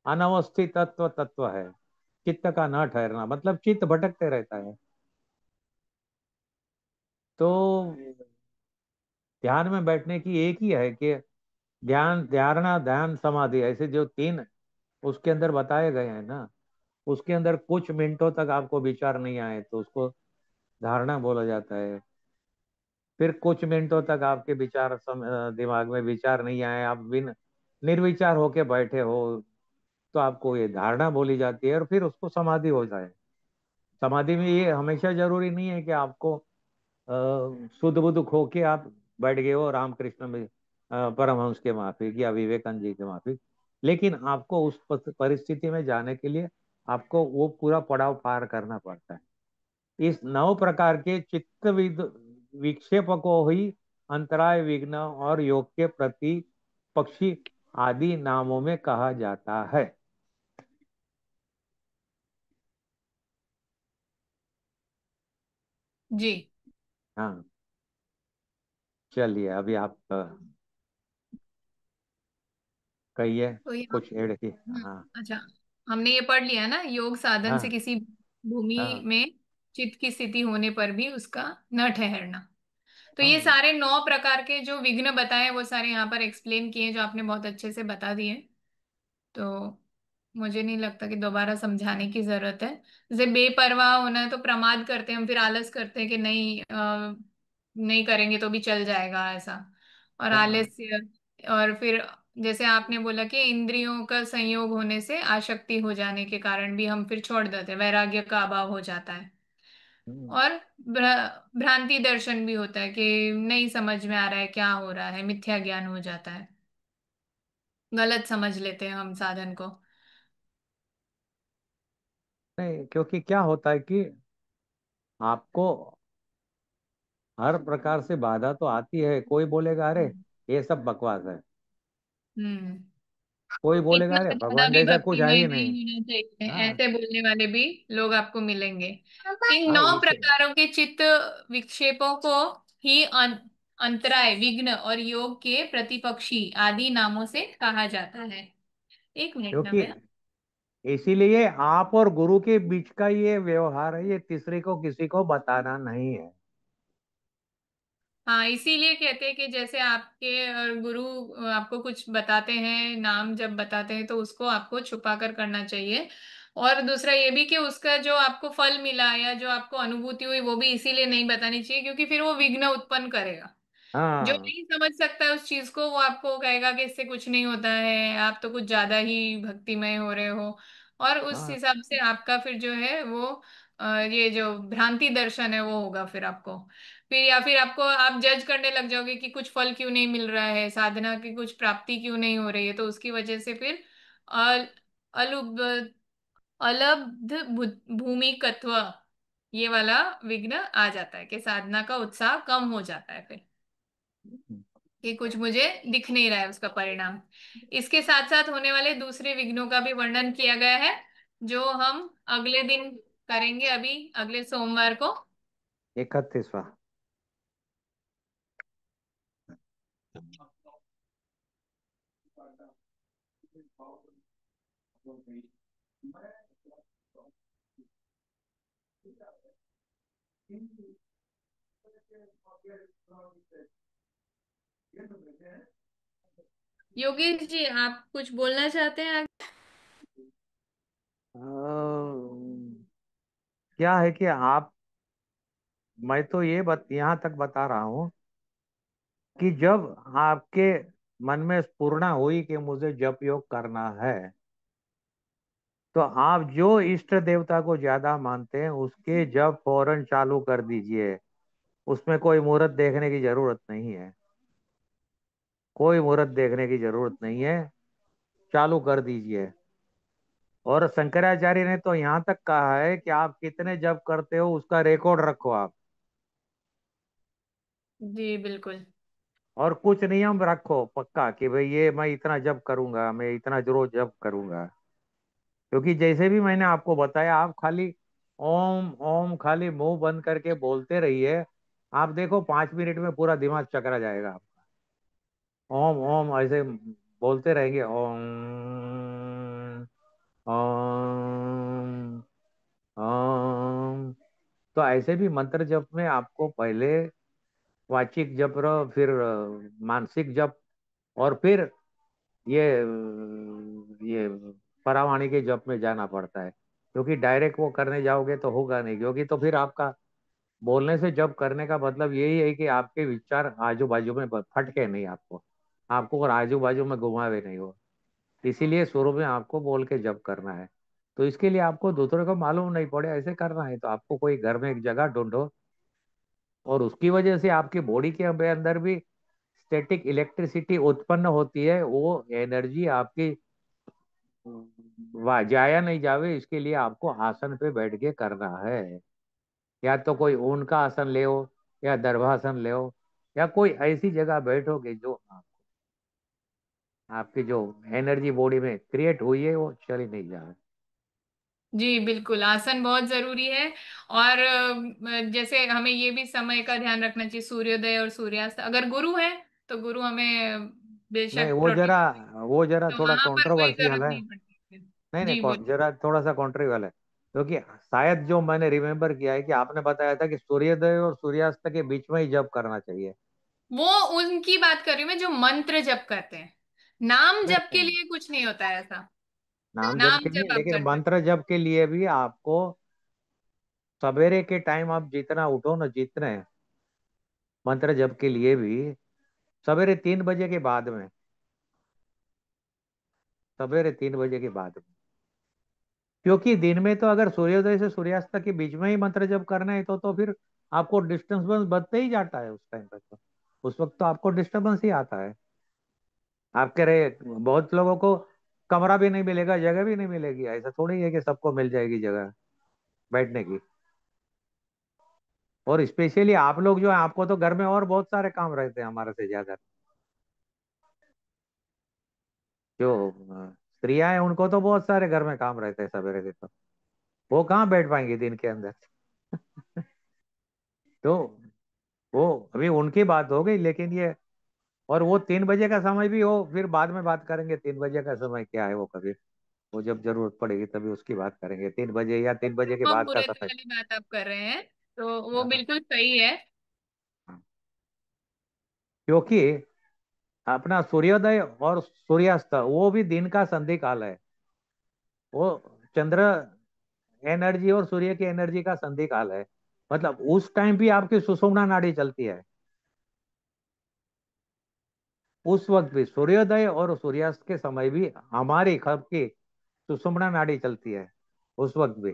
Speaker 3: अनवस्थित तत्व तत्व है। चित्त का न ठहरना मतलब चित्त भटकते रहता है। तो ध्यान में बैठने की एक ही है कि ध्यान, धारणा, ध्यान, समाधि, ऐसे जो तीन उसके अंदर बताए गए हैं ना, उसके अंदर कुछ मिनटों तक आपको विचार नहीं आए तो उसको धारणा बोला जाता है। फिर कुछ मिनटों तक आपके दिमाग में विचार नहीं आए, आप बिन निर्विचार होके बैठे हो, तो आपको ये धारणा बोली जाती है। और फिर उसको समाधि हो जाए। समाधि में ये हमेशा जरूरी नहीं है कि आपको शुद्ध बुद्ध खो के आप बैठ गए हो रामकृष्ण में, परमहंस के माफिक या विवेकानंद जी के माफिक। लेकिन आपको उस परिस्थिति में जाने के लिए आपको वो पूरा पड़ाव पार करना पड़ता है। इस 9 प्रकार के चित्त विक्षेप को ही अंतराय, विघ्न और योग के प्रति पक्षी आदि नामों में कहा जाता है।
Speaker 1: जी।
Speaker 3: हाँ, चलिए अभी आप कहिए
Speaker 1: तो यहाँ
Speaker 3: कुछ ऐड की। हाँ।
Speaker 1: अच्छा, हमने ये पढ़ लिया ना, योग साधन से
Speaker 3: हाँ।
Speaker 1: किसी भूमि
Speaker 3: हाँ।
Speaker 1: में चित्त की स्थिति होने पर भी उसका न ठहरना। तो ये
Speaker 3: हाँ।
Speaker 1: सारे 9 प्रकार के जो विघ्न बताए वो सारे यहाँ पर एक्सप्लेन किए, जो आपने बहुत अच्छे से बता दिए। तो मुझे नहीं लगता कि दोबारा समझाने की जरूरत है। जैसे बेपरवाह होना है, तो प्रमाद करते हैं हम, फिर आलस करते हैं कि नहीं, नहीं करेंगे तो भी चल जाएगा ऐसा। और
Speaker 3: हाँ
Speaker 1: आलस्य, और फिर जैसे आपने बोला कि इंद्रियों का संयोग होने से आसक्ति हो जाने के कारण भी हम फिर छोड़ देते हैं, वैराग्य का अभाव हो जाता है।
Speaker 3: हम्म,
Speaker 1: और भ्रांति दर्शन भी होता है कि नहीं समझ में आ रहा है क्या हो रहा है, मिथ्या ज्ञान हो जाता है, गलत समझ लेते हैं हम साधन को।
Speaker 3: नहीं, क्योंकि क्या होता है कि आपको हर प्रकार से बाधा तो आती है। कोई बोलेगा अरे
Speaker 1: हम्म।
Speaker 3: ये सब बकवास है,
Speaker 1: हम्म।
Speaker 3: कोई बोलेगा
Speaker 1: इतना
Speaker 3: अरे
Speaker 1: ज्यादा
Speaker 3: भगवान
Speaker 1: भी
Speaker 3: जैसा कुछ है
Speaker 1: भक्तिमय
Speaker 3: ही
Speaker 1: नहीं
Speaker 3: नहीं।
Speaker 1: होना चाहिए,
Speaker 3: हाँ
Speaker 1: ऐसे बोलने वाले भी लोग आपको मिलेंगे। इन
Speaker 3: हाँ
Speaker 1: 9
Speaker 3: इसे
Speaker 1: प्रकारों के चित्त विक्षेपों को ही अंतराय, विघ्न और योग के प्रतिपक्षी आदि नामों से कहा जाता है। 1 मिनट ना
Speaker 3: क्योंकि
Speaker 1: मैं।
Speaker 3: इसीलिए आप और गुरु के बीच का ये व्यवहार है, ये तीसरे को किसी को बताना नहीं है।
Speaker 1: हाँ, इसीलिए कहते हैं कि जैसे आपके गुरु आपको कुछ बताते हैं, नाम जब बताते हैं तो उसको आपको छुपा कर करना चाहिए। और दूसरा ये भी कि उसका जो आपको फल मिला या जो आपको अनुभूति हुई वो भी इसीलिए नहीं बतानी चाहिए, क्योंकि फिर वो विघ्न उत्पन्न करेगा। जो
Speaker 3: हाँ
Speaker 1: नहीं समझ सकता है उस चीज को, वो आपको कहेगा कि इससे कुछ नहीं होता है, आप तो कुछ ज्यादा ही भक्तिमय हो रहे हो। और उस
Speaker 3: हाँ
Speaker 1: हिसाब से आपका फिर जो है वो ये जो भ्रांति दर्शन है वो होगा फिर आपको। फिर या फिर आपको आप जज करने लग जाओगे कि कुछ फल क्यों नहीं मिल रहा है, साधना की कुछ प्राप्ति क्यों नहीं हो रही है, तो उसकी वजह से फिर अल- अलुब अलब्ध भूमिकत्व, ये वाला विघ्न आ जाता है कि साधना का उत्साह कम हो जाता है फिर, कि कुछ मुझे दिख नहीं रहा है उसका परिणाम। इसके साथ साथ होने वाले दूसरे विघ्नों का भी वर्णन किया गया है, जो हम अगले दिन करेंगे, अभी अगले सोमवार को।
Speaker 3: 31वां।
Speaker 1: योगेश जी, आप कुछ बोलना चाहते हैं?
Speaker 3: क्या है कि आप, मैं तो ये यहाँ तक बता रहा हूँ कि जब आपके मन में स्फुरना हुई कि मुझे जप योग करना है, तो आप जो इष्ट देवता को ज्यादा मानते हैं उसके जप फौरन चालू कर दीजिए। उसमें कोई मुहूर्त देखने की जरूरत नहीं है, कोई मुहूर्त देखने की जरूरत नहीं है, चालू कर दीजिए। और शंकराचार्य ने तो यहाँ तक कहा है कि आप कितने जप करते हो उसका रिकॉर्ड रखो आप,
Speaker 1: जी बिल्कुल।
Speaker 3: और कुछ नियम रखो पक्का कि भाई ये मैं इतना जप करूंगा, मैं इतना रोज जप करूंगा। क्योंकि जैसे भी मैंने आपको बताया, आप खाली ओम ओम खाली मुंह बंद करके बोलते रहिए। आप देखो 5 मिनट में पूरा दिमाग चकरा जाएगा आपका। ओम ओम ऐसे बोलते रहेंगे, ओम ओम ओम। तो ऐसे भी मंत्र जप में आपको पहले वाचिक जप रहो, फिर मानसिक जप, और फिर ये परावाणी के जप में जाना पड़ता है। क्योंकि डायरेक्ट वो करने जाओगे तो होगा नहीं, क्योंकि तो फिर आपका बोलने से जप करने का मतलब यही है कि आपके विचार आजू बाजू में फटके नहीं, आपको आपको और आजू बाजू में घुमावे नहीं हो। इसीलिए शुरू में आपको बोल के जप करना है। तो इसके लिए आपको दूसरे को मालूम नहीं पड़े ऐसे करना है, तो आपको कोई घर में एक जगह ढूंढो, और उसकी वजह से आपकी बॉडी के अंदर भी स्टैटिक इलेक्ट्रिसिटी उत्पन्न होती है। वो एनर्जी आपकी वाह जाया नहीं जावे, इसके लिए आपको आसन पे बैठ के करना है। या तो कोई ऊन का आसन ले, या दर्भासन ले, या कोई ऐसी जगह बैठोगे जो आपकी जो एनर्जी बॉडी में क्रिएट हुई है वो चली नहीं जाए।
Speaker 1: जी बिल्कुल, आसन बहुत जरूरी है। और जैसे हमें ये भी समय का ध्यान रखना चाहिए, सूर्योदय और सूर्यास्त, अगर गुरु है तो गुरु हमें
Speaker 3: नहीं,
Speaker 1: बेशक प्रोटेक्ट,
Speaker 3: वो जरा
Speaker 1: तो
Speaker 3: थोड़ा
Speaker 1: वहां पर कोई
Speaker 3: कंट्रोवर्शियल
Speaker 1: जरूरत
Speaker 3: है।
Speaker 1: नहीं पड़ती है।
Speaker 3: नहीं नहीं,
Speaker 1: जी बोलिए।
Speaker 3: जरा थोड़ा सा कंट्रोवर्शियल है, क्योंकि शायद जो मैंने रिमेम्बर किया है कि आपने बताया था कि सूर्योदय और सूर्यास्त के बीच में ही जब करना चाहिए।
Speaker 1: वो उनकी बात कर रही हूँ मैं जो मंत्र जप करते हैं, नाम
Speaker 3: नहीं
Speaker 1: जप के
Speaker 3: नहीं,
Speaker 1: लिए कुछ नहीं होता है ऐसा।
Speaker 3: नाम जप
Speaker 1: नाम
Speaker 3: के लिए,
Speaker 1: जप आप
Speaker 3: लेकिन
Speaker 1: कर सकते
Speaker 3: मंत्र जप के लिए भी आपको सवेरे के टाइम आप जितना उठो ना, जितने मंत्र जप के लिए भी सवेरे 3 बजे के बाद में, सवेरे 3 बजे के बाद में। क्योंकि दिन में तो अगर सूर्योदय से सूर्यास्त तक के बीच में ही मंत्र जप करना है तो फिर आपको डिस्टर्बेंस बढ़ते ही जाता है उस टाइम तक तो। उस वक्त तो आपको डिस्टर्बेंस ही आता है। आपके रहे बहुत लोगों को कमरा भी नहीं मिलेगा, जगह भी नहीं मिलेगी। ऐसा थोड़ी है कि सबको मिल जाएगी जगह बैठने की। और स्पेशली आप लोग जो है, आपको तो घर में और बहुत सारे काम रहते हैं हमारे से ज्यादा। जो स्त्रियां हैं उनको तो बहुत सारे घर में काम रहते हैं सवेरे से, तो वो कहाँ बैठ पाएंगे दिन के अंदर। तो वो अभी उनकी बात हो गई, लेकिन ये और वो 3 बजे का समय भी हो, फिर बाद में बात करेंगे 3 बजे का समय क्या है वो। कभी वो जब जरूरत पड़ेगी तभी उसकी बात करेंगे, 3 बजे या 3 बजे के
Speaker 1: बहुत
Speaker 3: बाद का
Speaker 1: बुरे दिन
Speaker 3: समय।
Speaker 1: वाली बात आप कर रहे हैं, तो वो
Speaker 3: हाँ,
Speaker 1: बिल्कुल सही है।
Speaker 3: हाँ। क्योंकि अपना सूर्योदय और सूर्यास्त वो भी दिन का संधि काल है। वो चंद्र एनर्जी और सूर्य की एनर्जी का संधि काल है। मतलब उस टाइम भी आपकी सुषुम्ना नाड़ी चलती है। उस वक्त भी सूर्योदय और सूर्यास्त के समय भी हमारी खब की सुषुम्ना नाड़ी चलती है उस वक्त भी।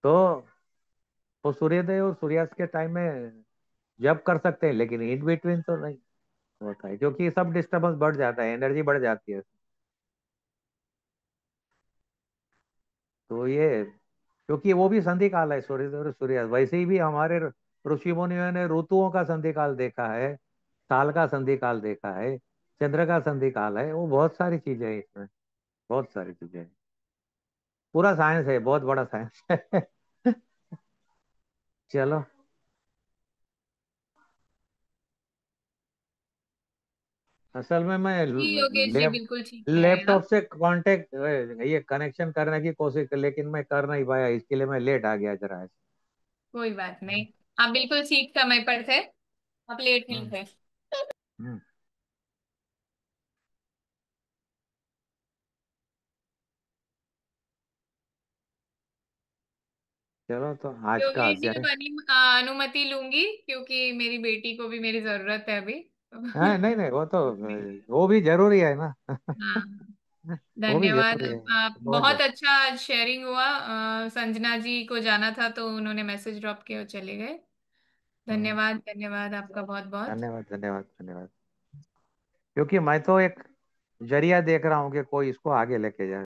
Speaker 3: तो वो सूर्योदय और सूर्यास्त के टाइम में जब कर सकते हैं, लेकिन इन बिटवीन तो नहीं होता है, क्योंकि सब डिस्टर्बेंस बढ़ जाता है, एनर्जी बढ़ जाती है। तो ये क्योंकि वो भी संधि काल है सूर्योदय और सूर्यास्त। वैसे ही भी हमारे ऋषि मुनियों ने ऋतुओं का संधि काल देखा है, साल का संधि काल देखा है, चंद्र का संधि काल है। वो बहुत सारी चीजें हैं इसमें, बहुत सारी चीजें हैं। पूरा साइंस है, बहुत बड़ा साइंस है। चलो। असल में मैं
Speaker 1: जी योगेश जी, बिल्कुल ठीक कह रहे हैं
Speaker 3: लैपटॉप
Speaker 1: आप।
Speaker 3: से कांटेक्ट ये कनेक्शन करने की कोशिश की, लेकिन मैं कर नहीं पाया, इसके लिए मैं लेट आ गया जरा।
Speaker 1: कोई बात नहीं, आप बिल्कुल ठीक समय पर थे, आप लेट नहीं
Speaker 3: हम्म,
Speaker 1: थे।
Speaker 3: हम्म। चलो तो आज का
Speaker 1: योगेश जी,
Speaker 3: अध्याय।
Speaker 1: मैं अनुमति लूंगी, क्योंकि मेरी बेटी को भी मेरी जरूरत है अभी।
Speaker 3: हाँ, नहीं नहीं, वो तो
Speaker 1: जी।
Speaker 3: वो भी जरूरी है ना।
Speaker 1: हाँ,
Speaker 3: वो भी
Speaker 1: धन्यवाद।
Speaker 3: जरूरी है।
Speaker 1: आप
Speaker 3: बहुत
Speaker 1: बहुत
Speaker 3: जरूरी।
Speaker 1: अच्छा शेयरिंग हुआ। संजना जी को जाना था तो उन्होंने मैसेज ड्रॉप किया और चले गए।
Speaker 3: हाँ,
Speaker 1: धन्यवाद, धन्यवाद आपका बहुत बहुत।
Speaker 3: धन्यवाद धन्यवाद धन्यवाद। क्योंकि मैं तो एक जरिया देख रहा हूँ कि कोई इसको आगे लेके जाए।